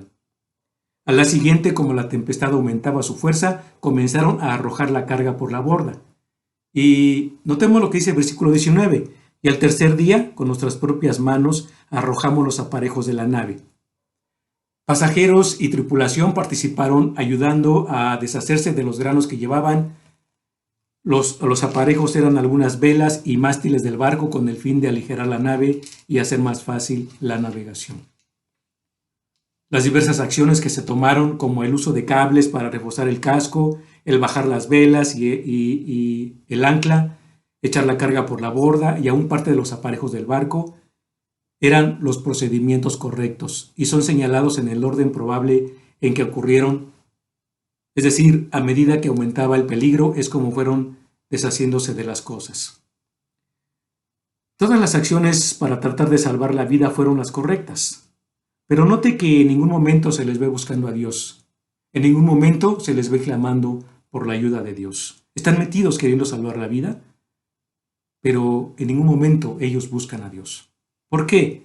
Al día siguiente, como la tempestad aumentaba su fuerza, comenzaron a arrojar la carga por la borda. Y notemos lo que dice el versículo 19. Y al tercer día, con nuestras propias manos, arrojamos los aparejos de la nave. Pasajeros y tripulación participaron ayudando a deshacerse de los granos que llevaban. Los aparejos eran algunas velas y mástiles del barco con el fin de aligerar la nave y hacer más fácil la navegación. Las diversas acciones que se tomaron, como el uso de cables para reforzar el casco, el bajar las velas y el ancla, echar la carga por la borda y aún parte de los aparejos del barco, eran los procedimientos correctos y son señalados en el orden probable en que ocurrieron. Es decir, a medida que aumentaba el peligro es como fueron deshaciéndose de las cosas. Todas las acciones para tratar de salvar la vida fueron las correctas, pero note que en ningún momento se les ve buscando a Dios. En ningún momento se les ve clamando por la ayuda de Dios. Están metidos queriendo salvar la vida, pero en ningún momento ellos buscan a Dios. ¿Por qué?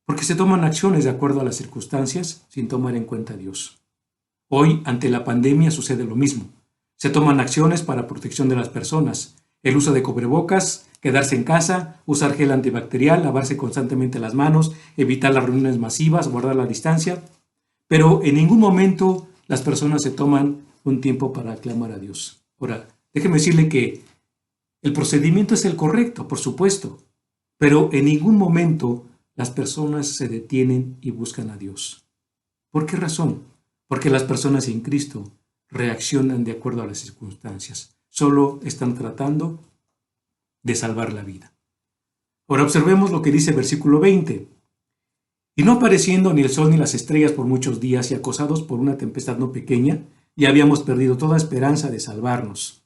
Porque se toman acciones de acuerdo a las circunstancias sin tomar en cuenta a Dios. Hoy, ante la pandemia, sucede lo mismo. Se toman acciones para protección de las personas. El uso de cubrebocas, quedarse en casa, usar gel antibacterial, lavarse constantemente las manos, evitar las reuniones masivas, guardar la distancia. Pero en ningún momento las personas se toman un tiempo para clamar a Dios. Ahora, déjeme decirle que el procedimiento es el correcto, por supuesto, pero en ningún momento las personas se detienen y buscan a Dios. ¿Por qué razón? Porque las personas sin Cristo reaccionan de acuerdo a las circunstancias. Solo están tratando de salvar la vida. Ahora observemos lo que dice el versículo 20. Y no apareciendo ni el sol ni las estrellas por muchos días y acosados por una tempestad no pequeña, ya habíamos perdido toda esperanza de salvarnos.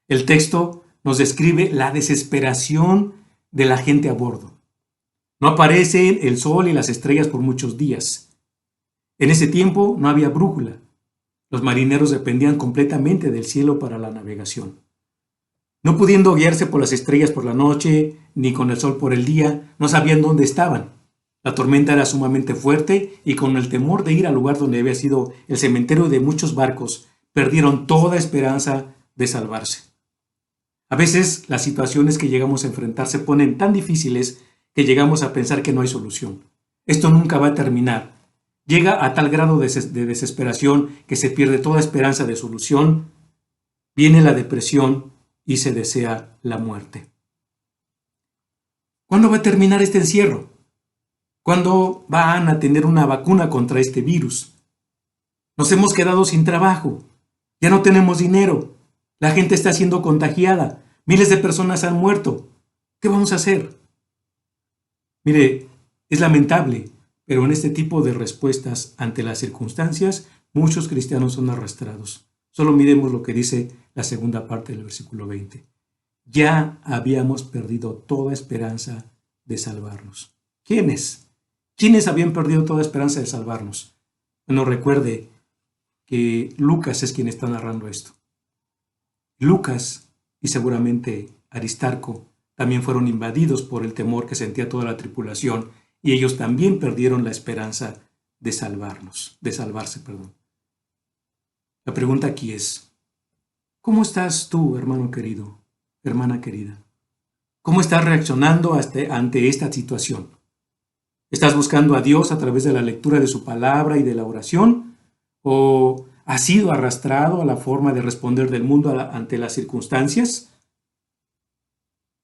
El texto nos describe la desesperación de la gente a bordo. No aparecen el sol y las estrellas por muchos días. En ese tiempo no había brújula. Los marineros dependían completamente del cielo para la navegación. No pudiendo guiarse por las estrellas por la noche, ni con el sol por el día, no sabían dónde estaban. La tormenta era sumamente fuerte y con el temor de ir al lugar donde había sido el cementerio de muchos barcos, perdieron toda esperanza de salvarse. A veces las situaciones que llegamos a enfrentar se ponen tan difíciles que llegamos a pensar que no hay solución. Esto nunca va a terminar. Llega a tal grado de desesperación que se pierde toda esperanza de solución, viene la depresión y se desea la muerte. ¿Cuándo va a terminar este encierro? ¿Cuándo van a tener una vacuna contra este virus? Nos hemos quedado sin trabajo, ya no tenemos dinero, la gente está siendo contagiada, miles de personas han muerto. ¿Qué vamos a hacer? Mire, es lamentable, pero en este tipo de respuestas ante las circunstancias, muchos cristianos son arrastrados. Solo miremos lo que dice la segunda parte del versículo 20. Ya habíamos perdido toda esperanza de salvarnos. ¿Quiénes? ¿Quiénes habían perdido toda esperanza de salvarnos? Bueno, recuerde que Lucas es quien está narrando esto. Lucas y seguramente Aristarco también fueron invadidos por el temor que sentía toda la tripulación, y ellos también perdieron la esperanza de salvarse. La pregunta aquí es, ¿cómo estás tú, hermano querido, hermana querida? ¿Cómo estás reaccionando ante esta situación? ¿Estás buscando a Dios a través de la lectura de su palabra y de la oración? ¿O has sido arrastrado a la forma de responder del mundo ante las circunstancias?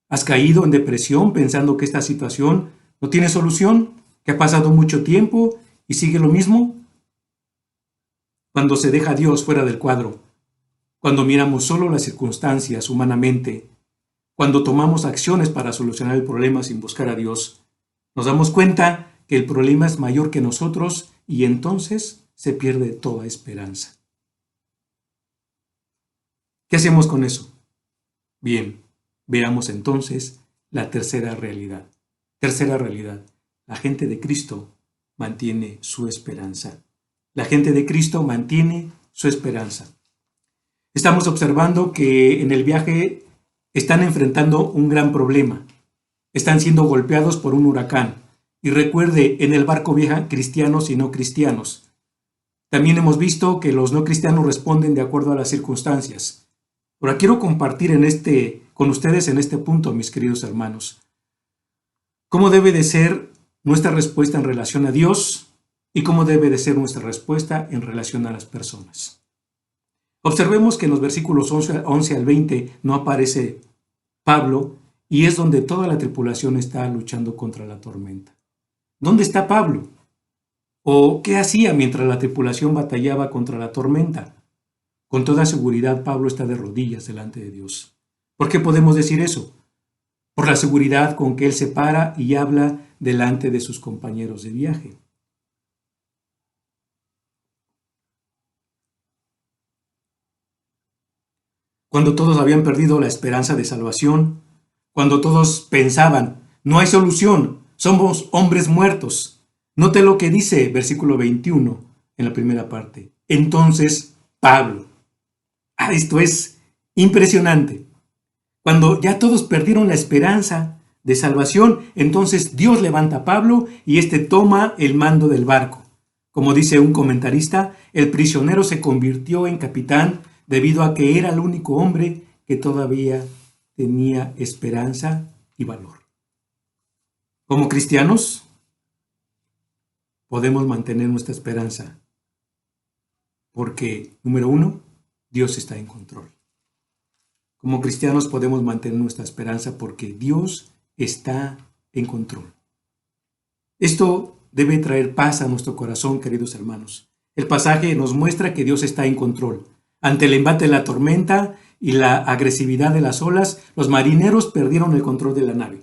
¿Has caído en depresión pensando que esta situación no tiene solución? ¿Que ha pasado mucho tiempo y sigue lo mismo? Cuando se deja a Dios fuera del cuadro, cuando miramos solo las circunstancias humanamente, cuando tomamos acciones para solucionar el problema sin buscar a Dios, nos damos cuenta que el problema es mayor que nosotros y entonces se pierde toda esperanza. ¿Qué hacemos con eso? Bien, veamos entonces la tercera realidad. Tercera realidad, la gente de Cristo mantiene su esperanza. La gente de Cristo mantiene su esperanza. Estamos observando que en el viaje están enfrentando un gran problema. Están siendo golpeados por un huracán. Y recuerde, en el barco viajan cristianos y no cristianos. También hemos visto que los no cristianos responden de acuerdo a las circunstancias. Ahora quiero compartir con ustedes en este punto, mis queridos hermanos, cómo debe de ser nuestra respuesta en relación a Dios y cómo debe de ser nuestra respuesta en relación a las personas. Observemos que en los versículos 11 al 20 no aparece Pablo y es donde toda la tripulación está luchando contra la tormenta. ¿Dónde está Pablo? ¿O qué hacía mientras la tripulación batallaba contra la tormenta? Con toda seguridad, Pablo está de rodillas delante de Dios. ¿Por qué podemos decir eso? Por la seguridad con que él se para y habla delante de sus compañeros de viaje. Cuando todos habían perdido la esperanza de salvación, cuando todos pensaban, no hay solución, somos hombres muertos. Note lo que dice versículo 21 en la primera parte. Entonces, Pablo. Esto es impresionante. Cuando ya todos perdieron la esperanza de salvación, entonces Dios levanta a Pablo y éste toma el mando del barco. Como dice un comentarista, el prisionero se convirtió en capitán debido a que era el único hombre que todavía tenía esperanza y valor. Como cristianos, podemos mantener nuestra esperanza porque, número uno, Dios está en control. Como cristianos podemos mantener nuestra esperanza porque Dios está en control. Esto debe traer paz a nuestro corazón, queridos hermanos. El pasaje nos muestra que Dios está en control. Ante el embate de la tormenta y la agresividad de las olas, los marineros perdieron el control de la nave,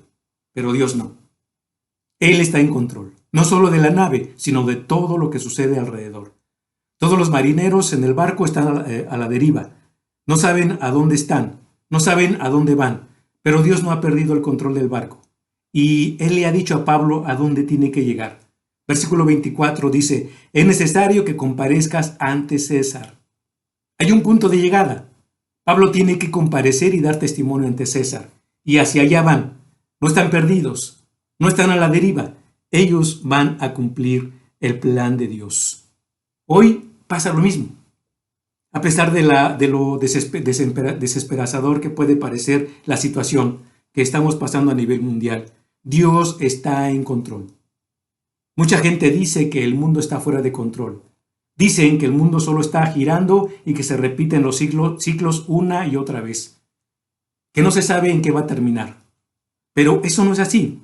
pero Dios no. Él está en control, no solo de la nave, sino de todo lo que sucede alrededor. Todos los marineros en el barco están a la deriva. No saben a dónde están, no saben a dónde van, pero Dios no ha perdido el control del barco. Y Él le ha dicho a Pablo a dónde tiene que llegar. Versículo 24 dice, es necesario que comparezcas ante César. Hay un punto de llegada. Pablo tiene que comparecer y dar testimonio ante César. Y hacia allá van. No están perdidos, no están a la deriva. Ellos van a cumplir el plan de Dios. Hoy pasa lo mismo. A pesar de lo desesperanzador que puede parecer la situación que estamos pasando a nivel mundial, Dios está en control. Mucha gente dice que el mundo está fuera de control. Dicen que el mundo solo está girando y que se repiten los ciclos una y otra vez. Que no se sabe en qué va a terminar. Pero eso no es así.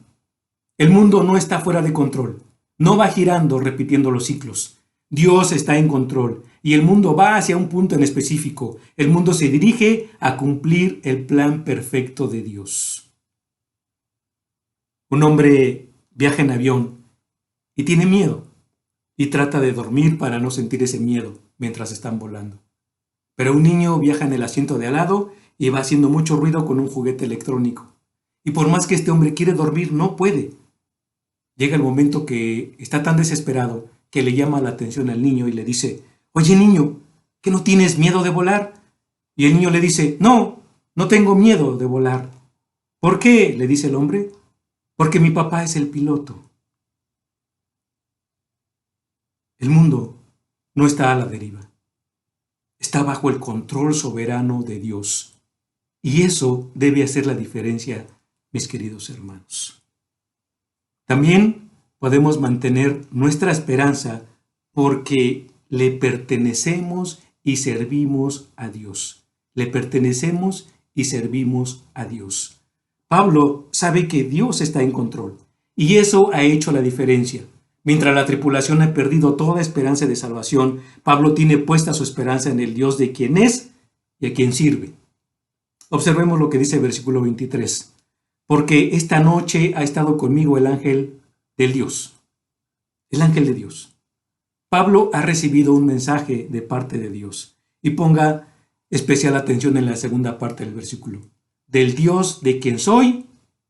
El mundo no está fuera de control. No va girando repitiendo los ciclos. Dios está en control y el mundo va hacia un punto en específico. El mundo se dirige a cumplir el plan perfecto de Dios. Un hombre viaja en avión y tiene miedo y trata de dormir para no sentir ese miedo mientras están volando. Pero un niño viaja en el asiento de al lado y va haciendo mucho ruido con un juguete electrónico. Y por más que este hombre quiere dormir, no puede. Llega el momento que está tan desesperado que le llama la atención al niño y le dice, oye niño, ¿que no tienes miedo de volar? Y el niño le dice, no, no tengo miedo de volar. ¿Por qué? Le dice el hombre. Porque mi papá es el piloto. El mundo no está a la deriva. Está bajo el control soberano de Dios. Y eso debe hacer la diferencia, mis queridos hermanos. También podemos mantener nuestra esperanza porque le pertenecemos y servimos a Dios. Le pertenecemos y servimos a Dios. Pablo sabe que Dios está en control y eso ha hecho la diferencia. Mientras la tripulación ha perdido toda esperanza de salvación, Pablo tiene puesta su esperanza en el Dios de quien es y a quien sirve. Observemos lo que dice el versículo 23. Porque esta noche ha estado conmigo el ángel del Dios. El ángel de Dios. Pablo ha recibido un mensaje de parte de Dios. Y ponga especial atención en la segunda parte del versículo. Del Dios de quien soy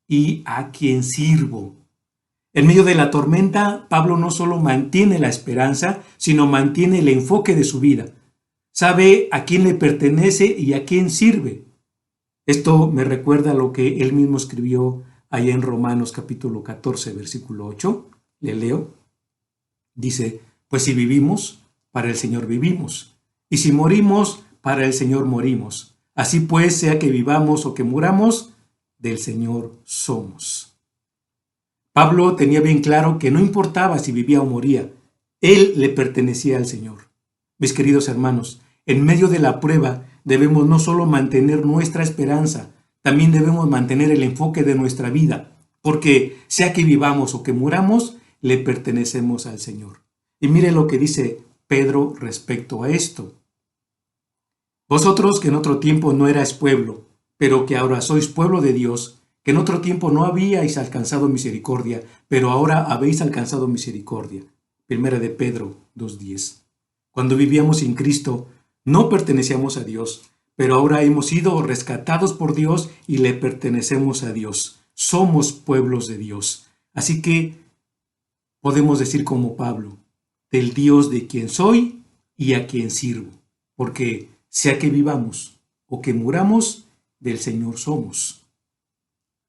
y a quien sirvo. En medio de la tormenta, Pablo no solo mantiene la esperanza, sino mantiene el enfoque de su vida. Sabe a quién le pertenece y a quién sirve. Esto me recuerda a lo que él mismo escribió allá en Romanos capítulo 14, versículo 8. Le leo. Dice, pues si vivimos, para el Señor vivimos. Y si morimos, para el Señor morimos. Así pues, sea que vivamos o que muramos, del Señor somos. Pablo tenía bien claro que no importaba si vivía o moría, él le pertenecía al Señor. Mis queridos hermanos, en medio de la prueba debemos no solo mantener nuestra esperanza, también debemos mantener el enfoque de nuestra vida, porque sea que vivamos o que muramos, le pertenecemos al Señor. Y mire lo que dice Pedro respecto a esto. Vosotros que en otro tiempo no erais pueblo, pero que ahora sois pueblo de Dios, que en otro tiempo no habíais alcanzado misericordia, pero ahora habéis alcanzado misericordia. Primera de Pedro 2:10. Cuando vivíamos sin Cristo, no pertenecíamos a Dios, pero ahora hemos sido rescatados por Dios y le pertenecemos a Dios. Somos pueblos de Dios. Así que podemos decir como Pablo, del Dios de quien soy y a quien sirvo, porque sea que vivamos o que muramos, del Señor somos.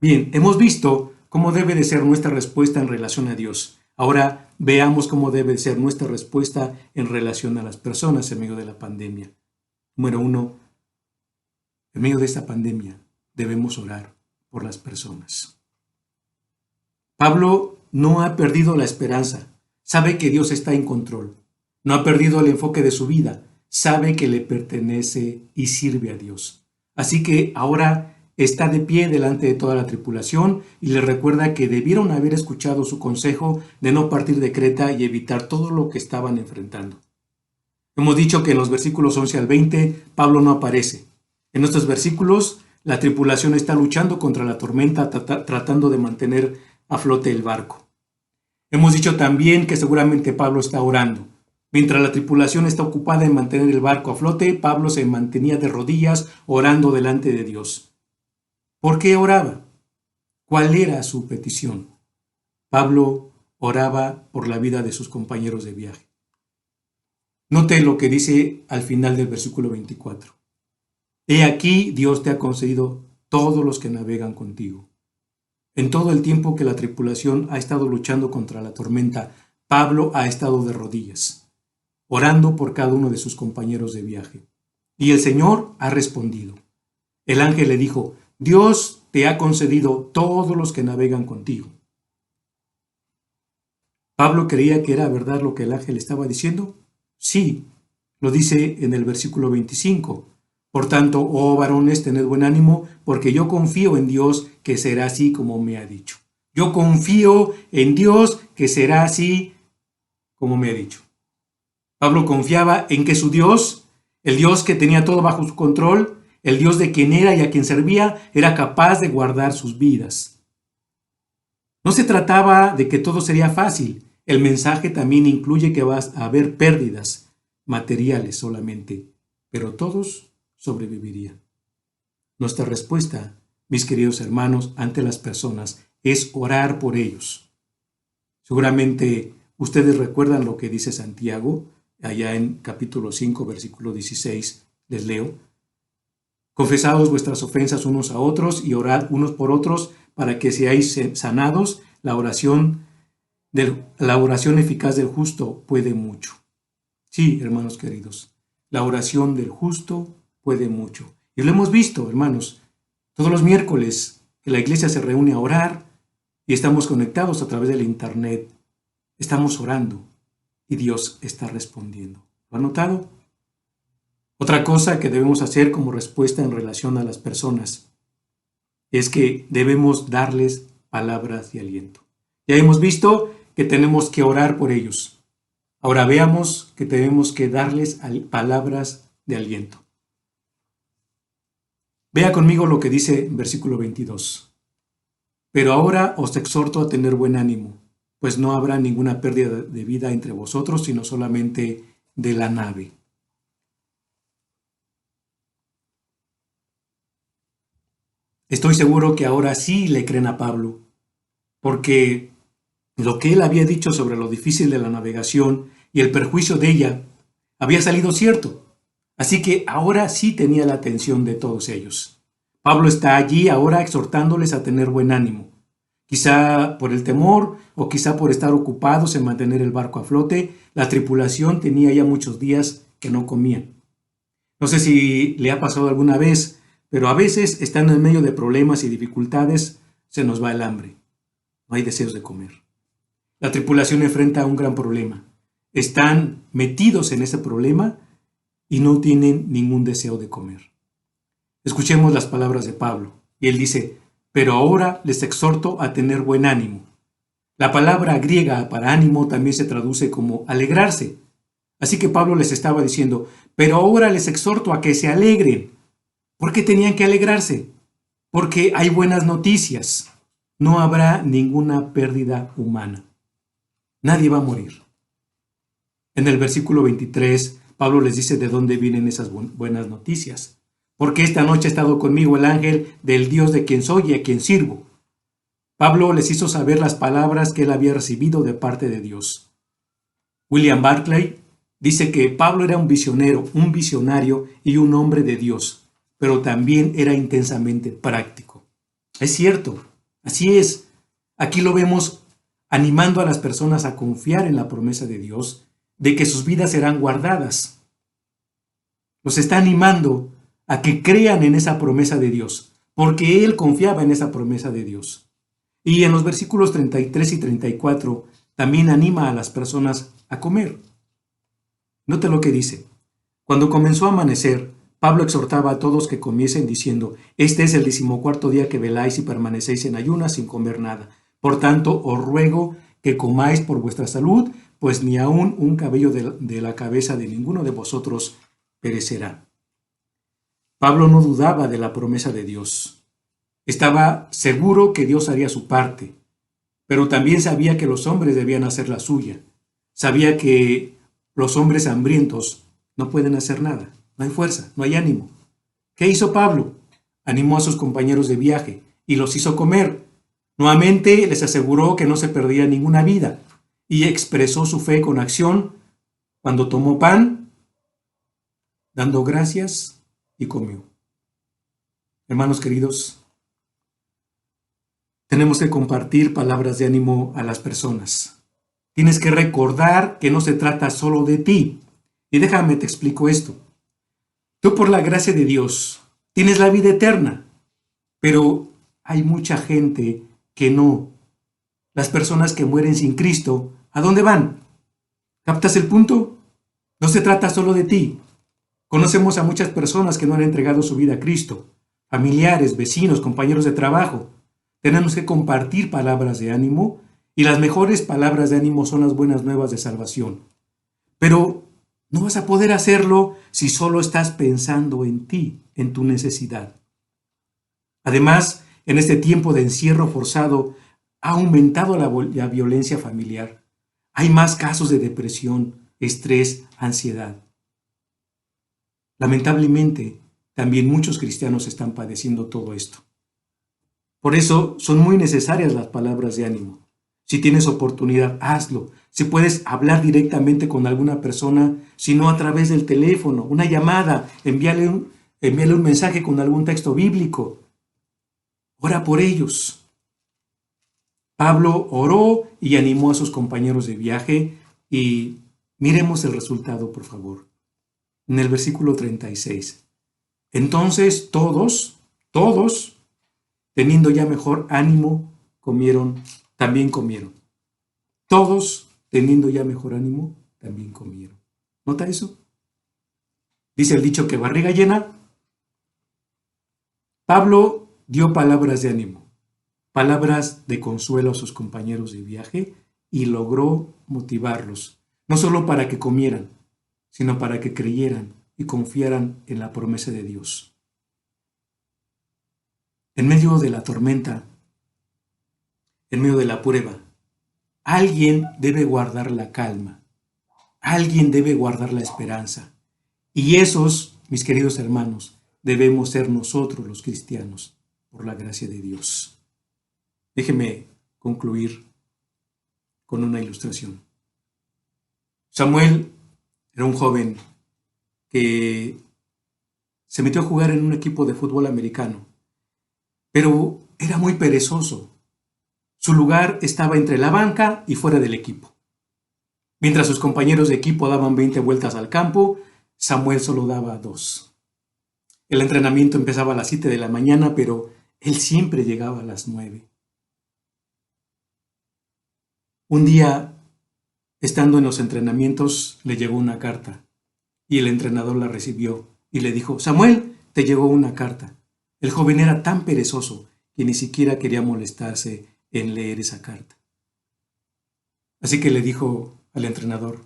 Bien, hemos visto cómo debe de ser nuestra respuesta en relación a Dios. Ahora veamos cómo debe ser nuestra respuesta en relación a las personas en medio de la pandemia. Número 1, en medio de esta pandemia debemos orar por las personas. Pablo no ha perdido la esperanza, sabe que Dios está en control. No ha perdido el enfoque de su vida, sabe que le pertenece y sirve a Dios. Así que ahora está de pie delante de toda la tripulación y le recuerda que debieron haber escuchado su consejo de no partir de Creta y evitar todo lo que estaban enfrentando. Hemos dicho que en los versículos 11 al 20 Pablo no aparece. En estos versículos la tripulación está luchando contra la tormenta tratando de mantener a flote el barco. Hemos dicho también que seguramente Pablo está orando. Mientras la tripulación está ocupada en mantener el barco a flote, Pablo se mantenía de rodillas orando delante de Dios. ¿Por qué oraba? ¿Cuál era su petición? Pablo oraba por la vida de sus compañeros de viaje. Note lo que dice al final del versículo 24. He aquí Dios te ha concedido todos los que navegan contigo. En todo el tiempo que la tripulación ha estado luchando contra la tormenta, Pablo ha estado de rodillas, orando por cada uno de sus compañeros de viaje. Y el Señor ha respondido. El ángel le dijo, Dios te ha concedido todos los que navegan contigo. ¿Pablo creía que era verdad lo que el ángel estaba diciendo? Sí, lo dice en el versículo 25. Por tanto, oh varones, tened buen ánimo, porque yo confío en Dios que será así como me ha dicho. Yo confío en Dios que será así como me ha dicho. Pablo confiaba en que su Dios, el Dios que tenía todo bajo su control, el Dios de quien era y a quien servía, era capaz de guardar sus vidas. No se trataba de que todo sería fácil. El mensaje también incluye que va a haber pérdidas materiales solamente, pero todos sobrevivirían. Nuestra respuesta, mis queridos hermanos, ante las personas es orar por ellos. Seguramente ustedes recuerdan lo que dice Santiago, allá en capítulo 5, versículo 16, les leo. Confesaos vuestras ofensas unos a otros y orad unos por otros para que seáis sanados. La oración eficaz del justo puede mucho. Sí, hermanos queridos, la oración del justo puede mucho. Y lo hemos visto, hermanos, todos los miércoles que la iglesia se reúne a orar y estamos conectados a través del internet. Estamos orando y Dios está respondiendo. ¿Lo han notado? Otra cosa que debemos hacer como respuesta en relación a las personas es que debemos darles palabras de aliento. Ya hemos visto que tenemos que orar por ellos. Ahora veamos que tenemos que darles palabras de aliento. Vea conmigo lo que dice en versículo 22. Pero ahora os exhorto a tener buen ánimo, pues no habrá ninguna pérdida de vida entre vosotros, sino solamente de la nave. Estoy seguro que ahora sí le creen a Pablo, porque lo que él había dicho sobre lo difícil de la navegación y el perjuicio de ella había salido cierto. Así que ahora sí tenía la atención de todos ellos. Pablo está allí ahora exhortándoles a tener buen ánimo. Quizá por el temor o quizá por estar ocupados en mantener el barco a flote, la tripulación tenía ya muchos días que no comían. No sé si le ha pasado alguna vez, pero a veces, estando en medio de problemas y dificultades, se nos va el hambre. No hay deseos de comer. La tripulación enfrenta un gran problema. Están metidos en ese problema y no tienen ningún deseo de comer. Escuchemos las palabras de Pablo. Y él dice, pero ahora les exhorto a tener buen ánimo. La palabra griega para ánimo también se traduce como alegrarse. Así que Pablo les estaba diciendo, pero ahora les exhorto a que se alegren. ¿Por qué tenían que alegrarse? Porque hay buenas noticias. No habrá ninguna pérdida humana. Nadie va a morir. En el versículo 23, Pablo les dice de dónde vienen esas buenas noticias. Porque esta noche ha estado conmigo el ángel del Dios de quien soy y a quien sirvo. Pablo les hizo saber las palabras que él había recibido de parte de Dios. William Barclay dice que Pablo era un visionario y un hombre de Dios, pero también era intensamente práctico. Es cierto, así es. Aquí lo vemos animando a las personas a confiar en la promesa de Dios, de que sus vidas serán guardadas. Los está animando a que crean en esa promesa de Dios, porque él confiaba en esa promesa de Dios. Y en los versículos 33 y 34 también anima a las personas a comer. Note lo que dice. Cuando comenzó a amanecer, Pablo exhortaba a todos que comiesen diciendo, este es el 14º día que veláis y permanecéis en ayunas sin comer nada. Por tanto, os ruego que comáis por vuestra salud, pues ni aun un cabello de la cabeza de ninguno de vosotros perecerá. Pablo no dudaba de la promesa de Dios. Estaba seguro que Dios haría su parte, pero también sabía que los hombres debían hacer la suya. Sabía que los hombres hambrientos no pueden hacer nada. No hay fuerza, no hay ánimo. ¿Qué hizo Pablo? Animó a sus compañeros de viaje y los hizo comer. Nuevamente les aseguró que no se perdía ninguna vida y expresó su fe con acción cuando tomó pan, dando gracias y comió. Hermanos queridos, tenemos que compartir palabras de ánimo a las personas. Tienes que recordar que no se trata solo de ti. Y déjame te explico esto. Tú por la gracia de Dios tienes la vida eterna, pero hay mucha gente que no. Las personas que mueren sin Cristo, ¿a dónde van? ¿Captas el punto? No se trata solo de ti. Conocemos a muchas personas que no han entregado su vida a Cristo, familiares, vecinos, compañeros de trabajo. Tenemos que compartir palabras de ánimo y las mejores palabras de ánimo son las buenas nuevas de salvación. Pero no vas a poder hacerlo si solo estás pensando en ti, en tu necesidad. Además, en este tiempo de encierro forzado, ha aumentado la violencia familiar. Hay más casos de depresión, estrés, ansiedad. Lamentablemente, también muchos cristianos están padeciendo todo esto. Por eso son muy necesarias las palabras de ánimo. Si tienes oportunidad, hazlo. Si puedes hablar directamente con alguna persona, si no a través del teléfono, una llamada, envíale envíale un mensaje con algún texto bíblico. Ora por ellos. Pablo oró y animó a sus compañeros de viaje y miremos el resultado, por favor. En el versículo 36. Entonces todos, teniendo ya mejor ánimo, también comieron. Todos, teniendo ya mejor ánimo, también comieron. ¿Nota eso? Dice el dicho que barriga llena. Pablo dio palabras de ánimo, palabras de consuelo a sus compañeros de viaje y logró motivarlos, no solo para que comieran, sino para que creyeran y confiaran en la promesa de Dios. En medio de la tormenta, en medio de la prueba, alguien debe guardar la calma, alguien debe guardar la esperanza. Y esos, mis queridos hermanos, debemos ser nosotros los cristianos, por la gracia de Dios. Déjeme concluir con una ilustración. Samuel era un joven que se metió a jugar en un equipo de fútbol americano, pero era muy perezoso. Su lugar estaba entre la banca y fuera del equipo. Mientras sus compañeros de equipo daban 20 vueltas al campo, Samuel solo daba 2. El entrenamiento empezaba a las 7 de la mañana, pero él siempre llegaba a las 9. Un día, estando en los entrenamientos, le llegó una carta y el entrenador la recibió y le dijo: Samuel, te llegó una carta. El joven era tan perezoso que ni siquiera quería molestarse en leer esa carta. Así que le dijo al entrenador: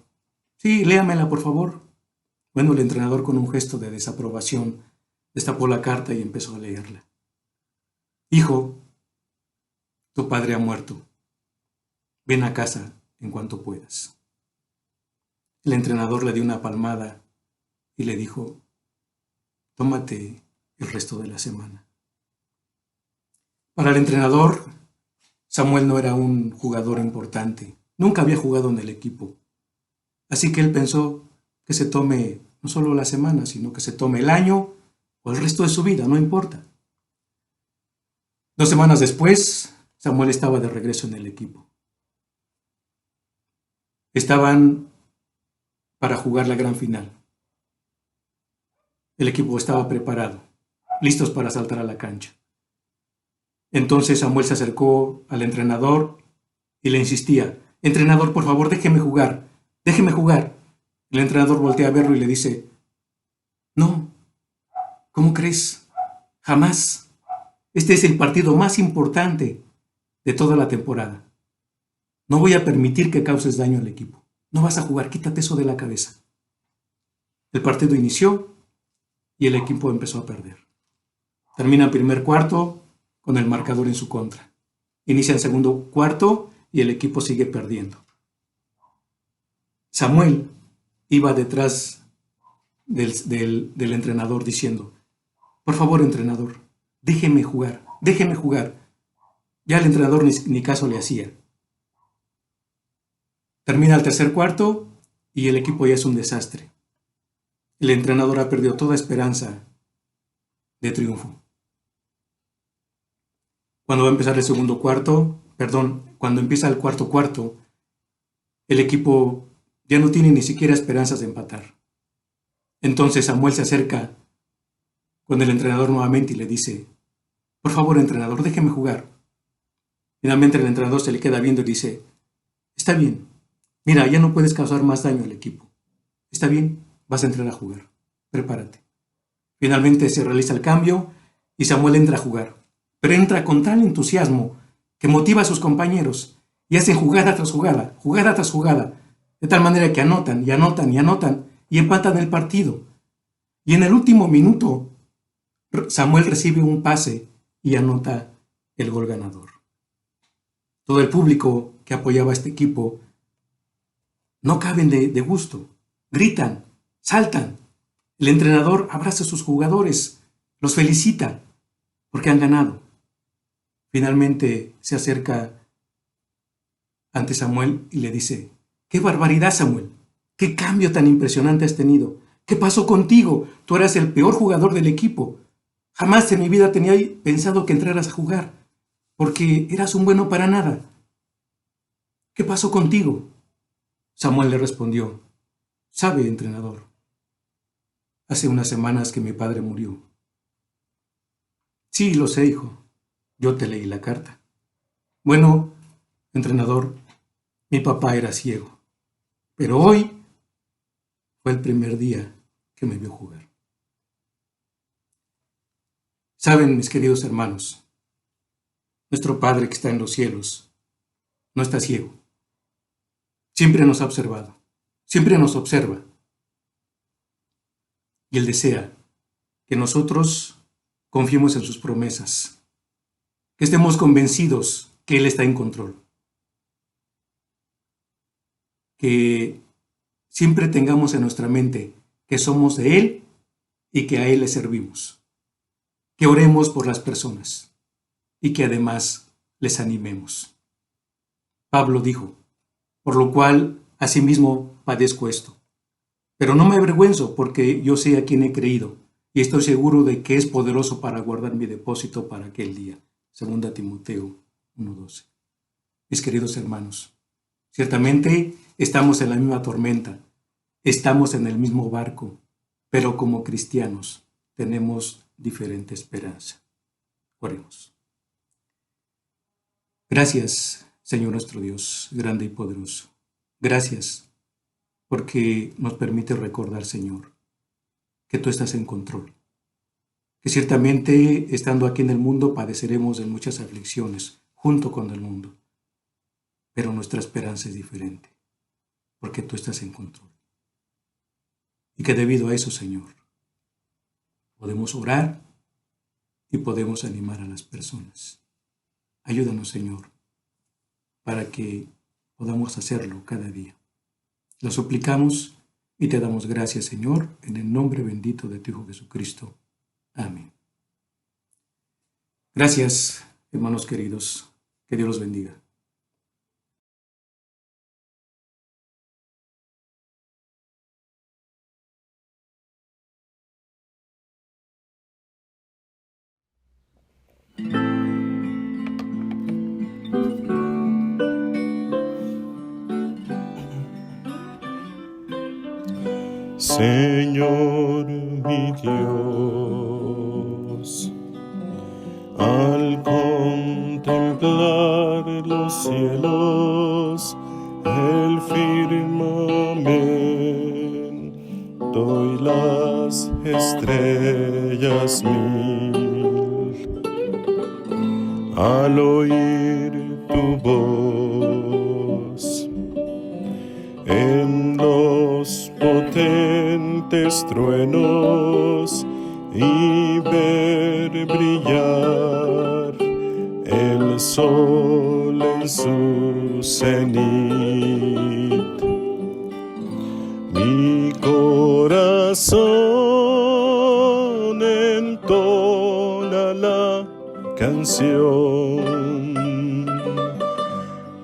sí, léamela, por favor. Bueno, el entrenador, con un gesto de desaprobación, destapó la carta y empezó a leerla. Hijo, tu padre ha muerto. Ven a casa en cuanto puedas. El entrenador le dio una palmada y le dijo: tómate el resto de la semana. Para el entrenador, Samuel no era un jugador importante. Nunca había jugado en el equipo. Así que él pensó que se tome no solo la semana, sino que se tome el año o el resto de su vida, no importa. 2 semanas después, Samuel estaba de regreso en el equipo. Estaban para jugar la gran final. El equipo estaba preparado, listos para saltar a la cancha. Entonces Samuel se acercó al entrenador y le insistía: entrenador, por favor, déjeme jugar, déjeme jugar. El entrenador voltea a verlo y le dice: no, ¿cómo crees? Jamás. Este es el partido más importante de toda la temporada. No voy a permitir que causes daño al equipo. No vas a jugar, quítate eso de la cabeza. El partido inició y el equipo empezó a perder. Termina el primer cuarto con el marcador en su contra. Inicia el segundo cuarto y el equipo sigue perdiendo. Samuel iba detrás del entrenador diciendo: por favor, entrenador, déjeme jugar, déjeme jugar. Ya el entrenador ni caso le hacía. Termina el tercer cuarto y el equipo ya es un desastre. El entrenador ha perdido toda esperanza de triunfo. Cuando va a empezar el segundo cuarto, cuando empieza el cuarto cuarto, el equipo ya no tiene ni siquiera esperanzas de empatar. Entonces Samuel se acerca con el entrenador nuevamente y le dice: por favor, entrenador, déjeme jugar. Finalmente el entrenador se le queda viendo y dice: está bien, mira, ya no puedes causar más daño al equipo. Está bien, vas a entrar a jugar, prepárate. Finalmente se realiza el cambio y Samuel entra a jugar, pero entra con tal entusiasmo que motiva a sus compañeros y hacen jugada tras jugada, de tal manera que anotan y empatan el partido. Y en el último minuto, Samuel recibe un pase y anota el gol ganador. Todo el público que apoyaba a este equipo no caben de gusto, gritan, saltan. El entrenador abraza a sus jugadores, los felicita porque han ganado. Finalmente se acerca ante Samuel y le dice: ¡qué barbaridad, Samuel! ¡Qué cambio tan impresionante has tenido! ¿Qué pasó contigo? Tú eras el peor jugador del equipo. Jamás en mi vida tenía pensado que entraras a jugar, porque eras un bueno para nada. ¿Qué pasó contigo? Samuel le respondió, «Sabe, entrenador, hace unas semanas que mi padre murió». «Sí, lo sé, hijo. Yo te leí la carta». «Bueno, entrenador, mi papá era ciego, pero hoy fue el primer día que me vio jugar». Saben, mis queridos hermanos, nuestro Padre que está en los cielos no está ciego. Siempre nos ha observado, siempre nos observa. Y Él desea que nosotros confiemos en sus promesas, que estemos convencidos que Él está en control, que siempre tengamos en nuestra mente que somos de Él y que a Él le servimos, que oremos por las personas y que además les animemos. Pablo dijo, «Por lo cual asimismo padezco esto, pero no me avergüenzo porque yo sé a quién he creído y estoy seguro de que es poderoso para guardar mi depósito para aquel día». 2 Timoteo 1:12. Mis queridos hermanos, ciertamente estamos en la misma tormenta, estamos en el mismo barco, pero como cristianos tenemos diferente esperanza. Oremos. Gracias, Señor nuestro Dios, grande y poderoso. Gracias porque nos permite recordar, Señor, que tú estás en control, que ciertamente estando aquí en el mundo padeceremos de muchas aflicciones junto con el mundo, pero nuestra esperanza es diferente, porque tú estás en control. Y que debido a eso, Señor, podemos orar y podemos animar a las personas. Ayúdanos, Señor, para que podamos hacerlo cada día. Lo suplicamos y te damos gracias, Señor, en el nombre bendito de tu Hijo Jesucristo. Amén. Gracias, hermanos queridos. Que Dios los bendiga. Señor mi Dios, al contemplar los cielos, el firmamento y las estrellas mil, al oír tu voz, en los potentes truenos y ver brillar el sol en su cenit. Mi corazón entona la canción.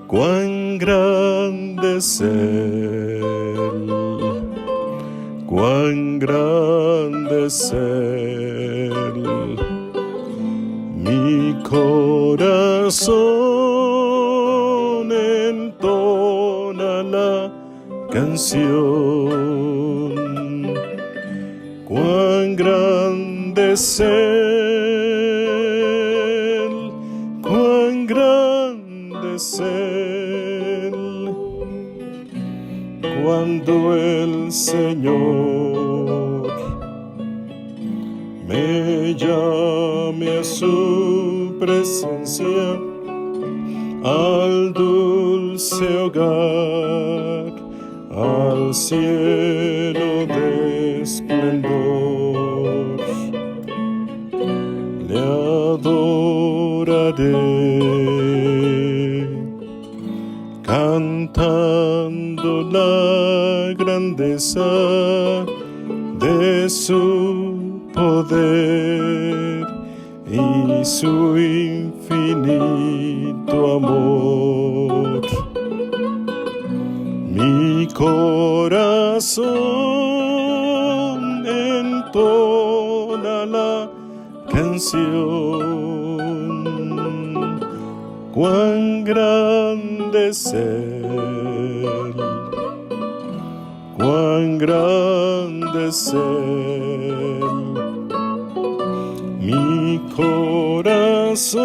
Cuán grande es Él, cuán grande es Él. Mi corazón entona la canción. Cuán grande es Él, cuán grande es Él. Cuando el Señor me llame a su presencia, al dulce hogar, al cielo de esplendor, le adoraré, cantando la grandeza de su poder y su infinito amor. Mi corazón canción. Cuán grande es Él, cuán grande es Él. Mi corazón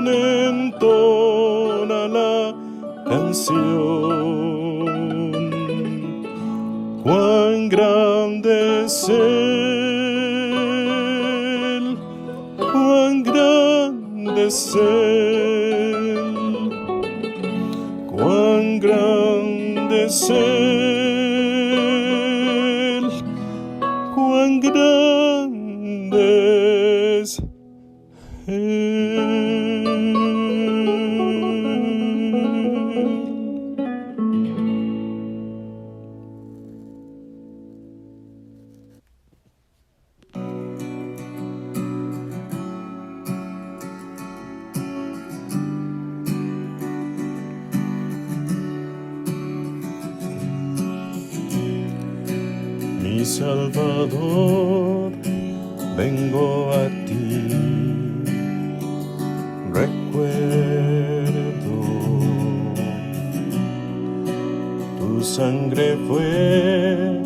entona la canción. Cuán grande es Él, cuán grande es Él, cuán grande es Él, cuán grande es Él. Mi Salvador, vengo a ti, recuerdo, tu sangre fue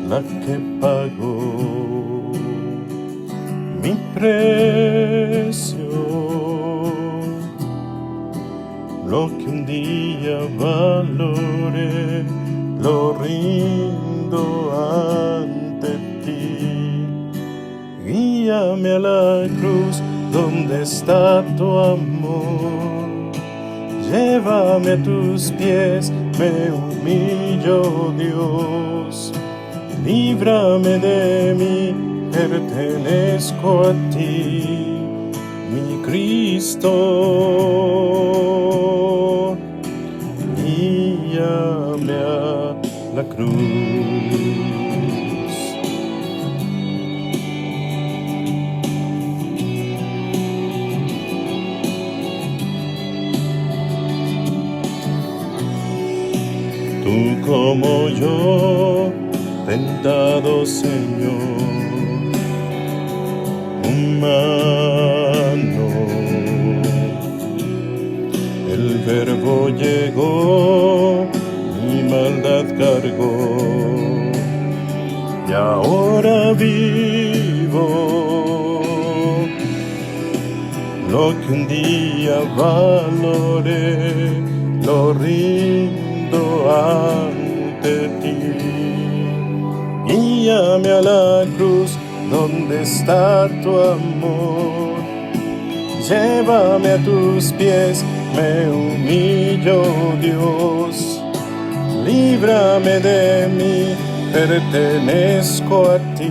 la que pagó mi precio, lo que un día valoré, lo rindo ante ti. Guíame a la cruz donde está tu amor. Llévame a tus pies, me humillo, Dios. Líbrame de mí, pertenezco a ti, mi Cristo. Guíame a la cruz. Tú como yo, tentado Señor, humano, el Verbo llegó, mi maldad cargó, y ahora vivo lo que un día valoré, lo rindo ante ti. Guíame a la cruz donde está tu amor. Llévame a tus pies, me humillo, Dios. Líbrame de mí, pertenezco a ti,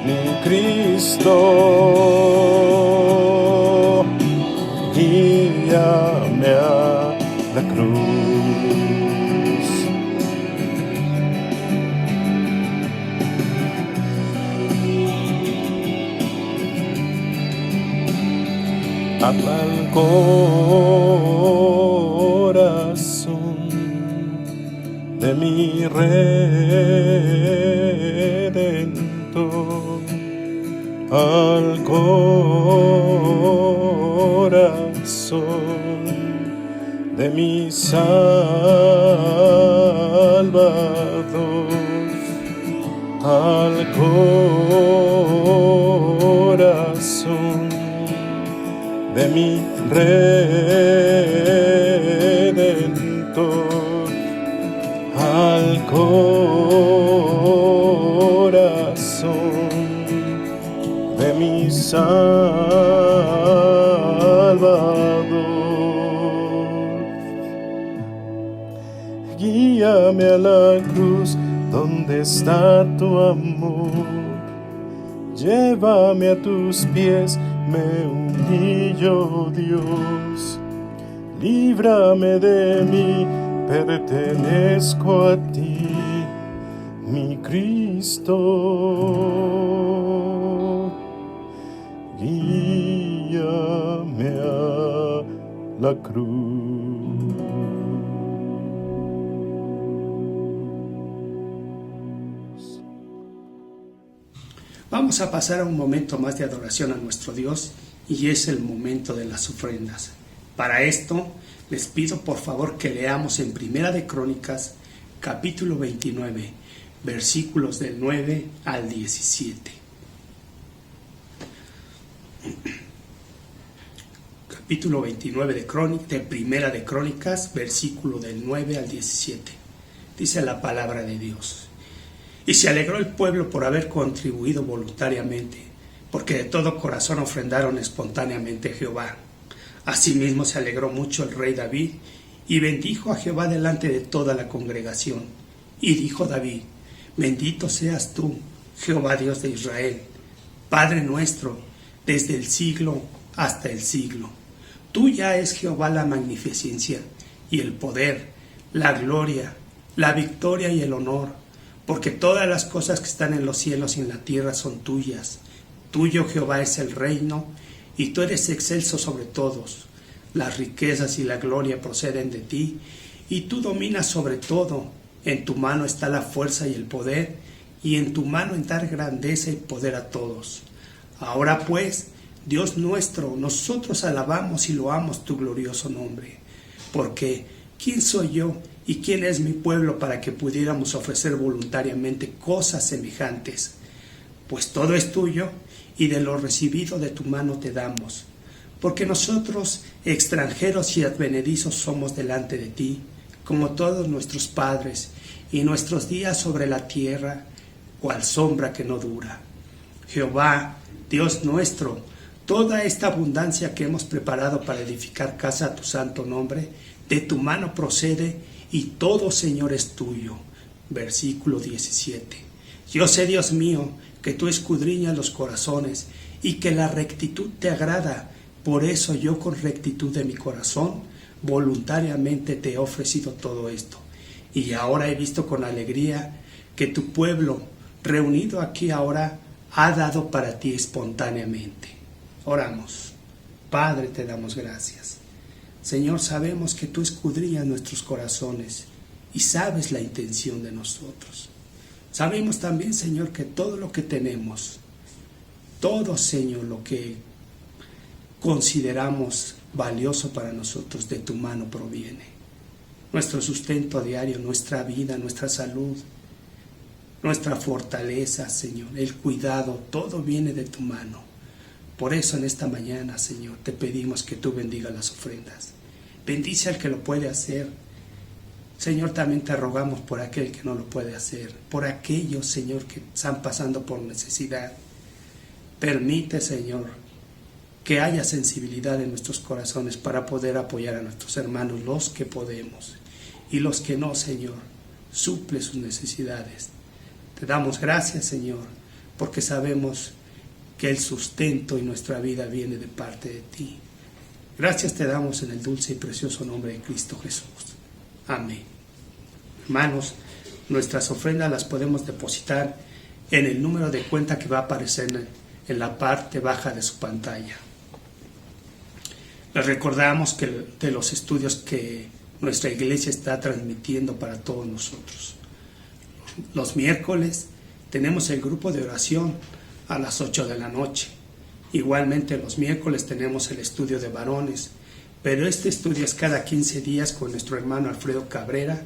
mi Cristo. Guíame a la cruz. Habla al corazón de mi Redentor, al corazón de mi Salvador, al corazón de mi Redentor, al corazón de mi Salvador. Guíame a la cruz donde está tu amor. Llévame a tus pies, me humillo, Dios. Líbrame de mí, pertenezco a ti, mi Cristo. Guíame a la cruz. Vamos Vamos a pasar a un momento más de adoración a nuestro Dios y es el momento de las ofrendas. Para esto les pido por favor que leamos en Primera de Crónicas, capítulo 29, versículos del 9 al 17. Capítulo 29 de Primera de Crónicas, versículo del 9 al 17. Dice la palabra de Dios. Y se alegró el pueblo por haber contribuido voluntariamente, porque de todo corazón ofrendaron espontáneamente a Jehová. Asimismo se alegró mucho el rey David, y bendijo a Jehová delante de toda la congregación. Y dijo David: Bendito seas tú, Jehová Dios de Israel, Padre nuestro, desde el siglo hasta el siglo. Tuya es Jehová la magnificencia y el poder, la gloria, la victoria y el honor, porque todas las cosas que están en los cielos y en la tierra son tuyas. Tuyo, Jehová, es el reino, y tú eres excelso sobre todos. Las riquezas y la gloria proceden de ti, y tú dominas sobre todo. En tu mano está la fuerza y el poder, y en tu mano en dar grandeza y poder a todos. Ahora pues, Dios nuestro, nosotros alabamos y loamos tu glorioso nombre, porque ¿quién soy yo y quién es mi pueblo para que pudiéramos ofrecer voluntariamente cosas semejantes? Pues todo es tuyo, y de lo recibido de tu mano te damos, porque nosotros, extranjeros y advenedizos, somos delante de ti, como todos nuestros padres, y nuestros días sobre la tierra, cual sombra que no dura. Jehová, Dios nuestro, toda esta abundancia que hemos preparado para edificar casa a tu santo nombre, de tu mano procede, y todo, Señor, es tuyo. Versículo 17. Yo sé, Dios mío, que tú escudriñas los corazones, y que la rectitud te agrada. Por eso yo, con rectitud de mi corazón, voluntariamente te he ofrecido todo esto. Y ahora he visto con alegría que tu pueblo, reunido aquí ahora, ha dado para ti espontáneamente. Oramos. Padre, te damos gracias. Señor, sabemos que tú escudriñas nuestros corazones y sabes la intención de nosotros. Sabemos también, Señor, que todo lo que tenemos, todo, Señor, lo que consideramos valioso para nosotros, de tu mano proviene. Nuestro sustento diario, nuestra vida, nuestra salud, nuestra fortaleza, Señor, el cuidado, todo viene de tu mano. Por eso en esta mañana, Señor, te pedimos que tú bendigas las ofrendas. Bendice al que lo puede hacer. Señor, también te rogamos por aquel que no lo puede hacer, por aquellos, Señor, que están pasando por necesidad. Permite, Señor, que haya sensibilidad en nuestros corazones para poder apoyar a nuestros hermanos, los que podemos, y los que no, Señor, suple sus necesidades. Te damos gracias, Señor, porque sabemos que el sustento y nuestra vida viene de parte de ti. Gracias te damos en el dulce y precioso nombre de Cristo Jesús. Amén. Hermanos, nuestras ofrendas las podemos depositar en el número de cuenta que va a aparecer en la parte baja de su pantalla. Les recordamos que de los estudios que nuestra iglesia está transmitiendo para todos nosotros. Los miércoles tenemos el grupo de oración a las 8 de la noche. Igualmente los miércoles tenemos el estudio de varones, pero este estudio es cada 15 días con nuestro hermano Alfredo Cabrera.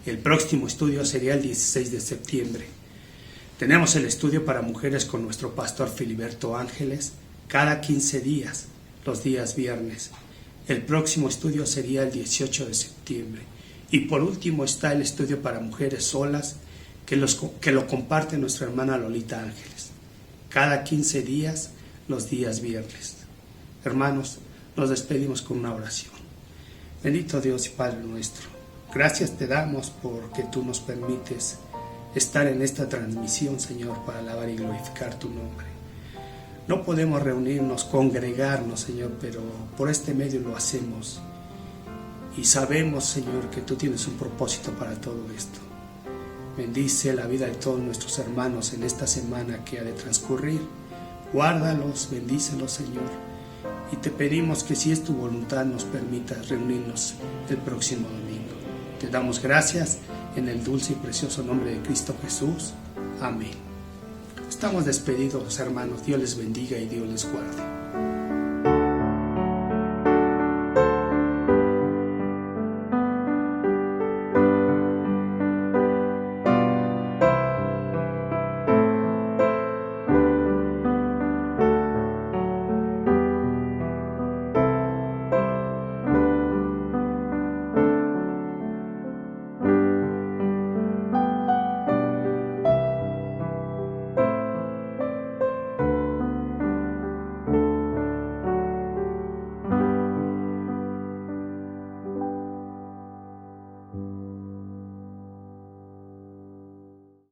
El próximo estudio sería el 16 de septiembre. Tenemos el estudio para mujeres con nuestro pastor Filiberto Ángeles cada 15 días, los días viernes. El próximo estudio sería el 18 de septiembre. Y por último está el estudio para mujeres solas que lo comparte nuestra hermana Lolita Ángeles. Cada 15 días, los días viernes. Hermanos, nos despedimos con una oración. Bendito Dios y Padre nuestro, gracias te damos porque tú nos permites estar en esta transmisión, Señor, para alabar y glorificar tu nombre. No podemos reunirnos, congregarnos, Señor, pero por este medio lo hacemos. Y sabemos, Señor, que tú tienes un propósito para todo esto. Bendice la vida de todos nuestros hermanos en esta semana que ha de transcurrir. Guárdalos, bendícelos, Señor. Y te pedimos que si es tu voluntad nos permitas reunirnos el próximo domingo. Te damos gracias en el dulce y precioso nombre de Cristo Jesús. Amén. Estamos despedidos, hermanos. Dios les bendiga y Dios les guarde.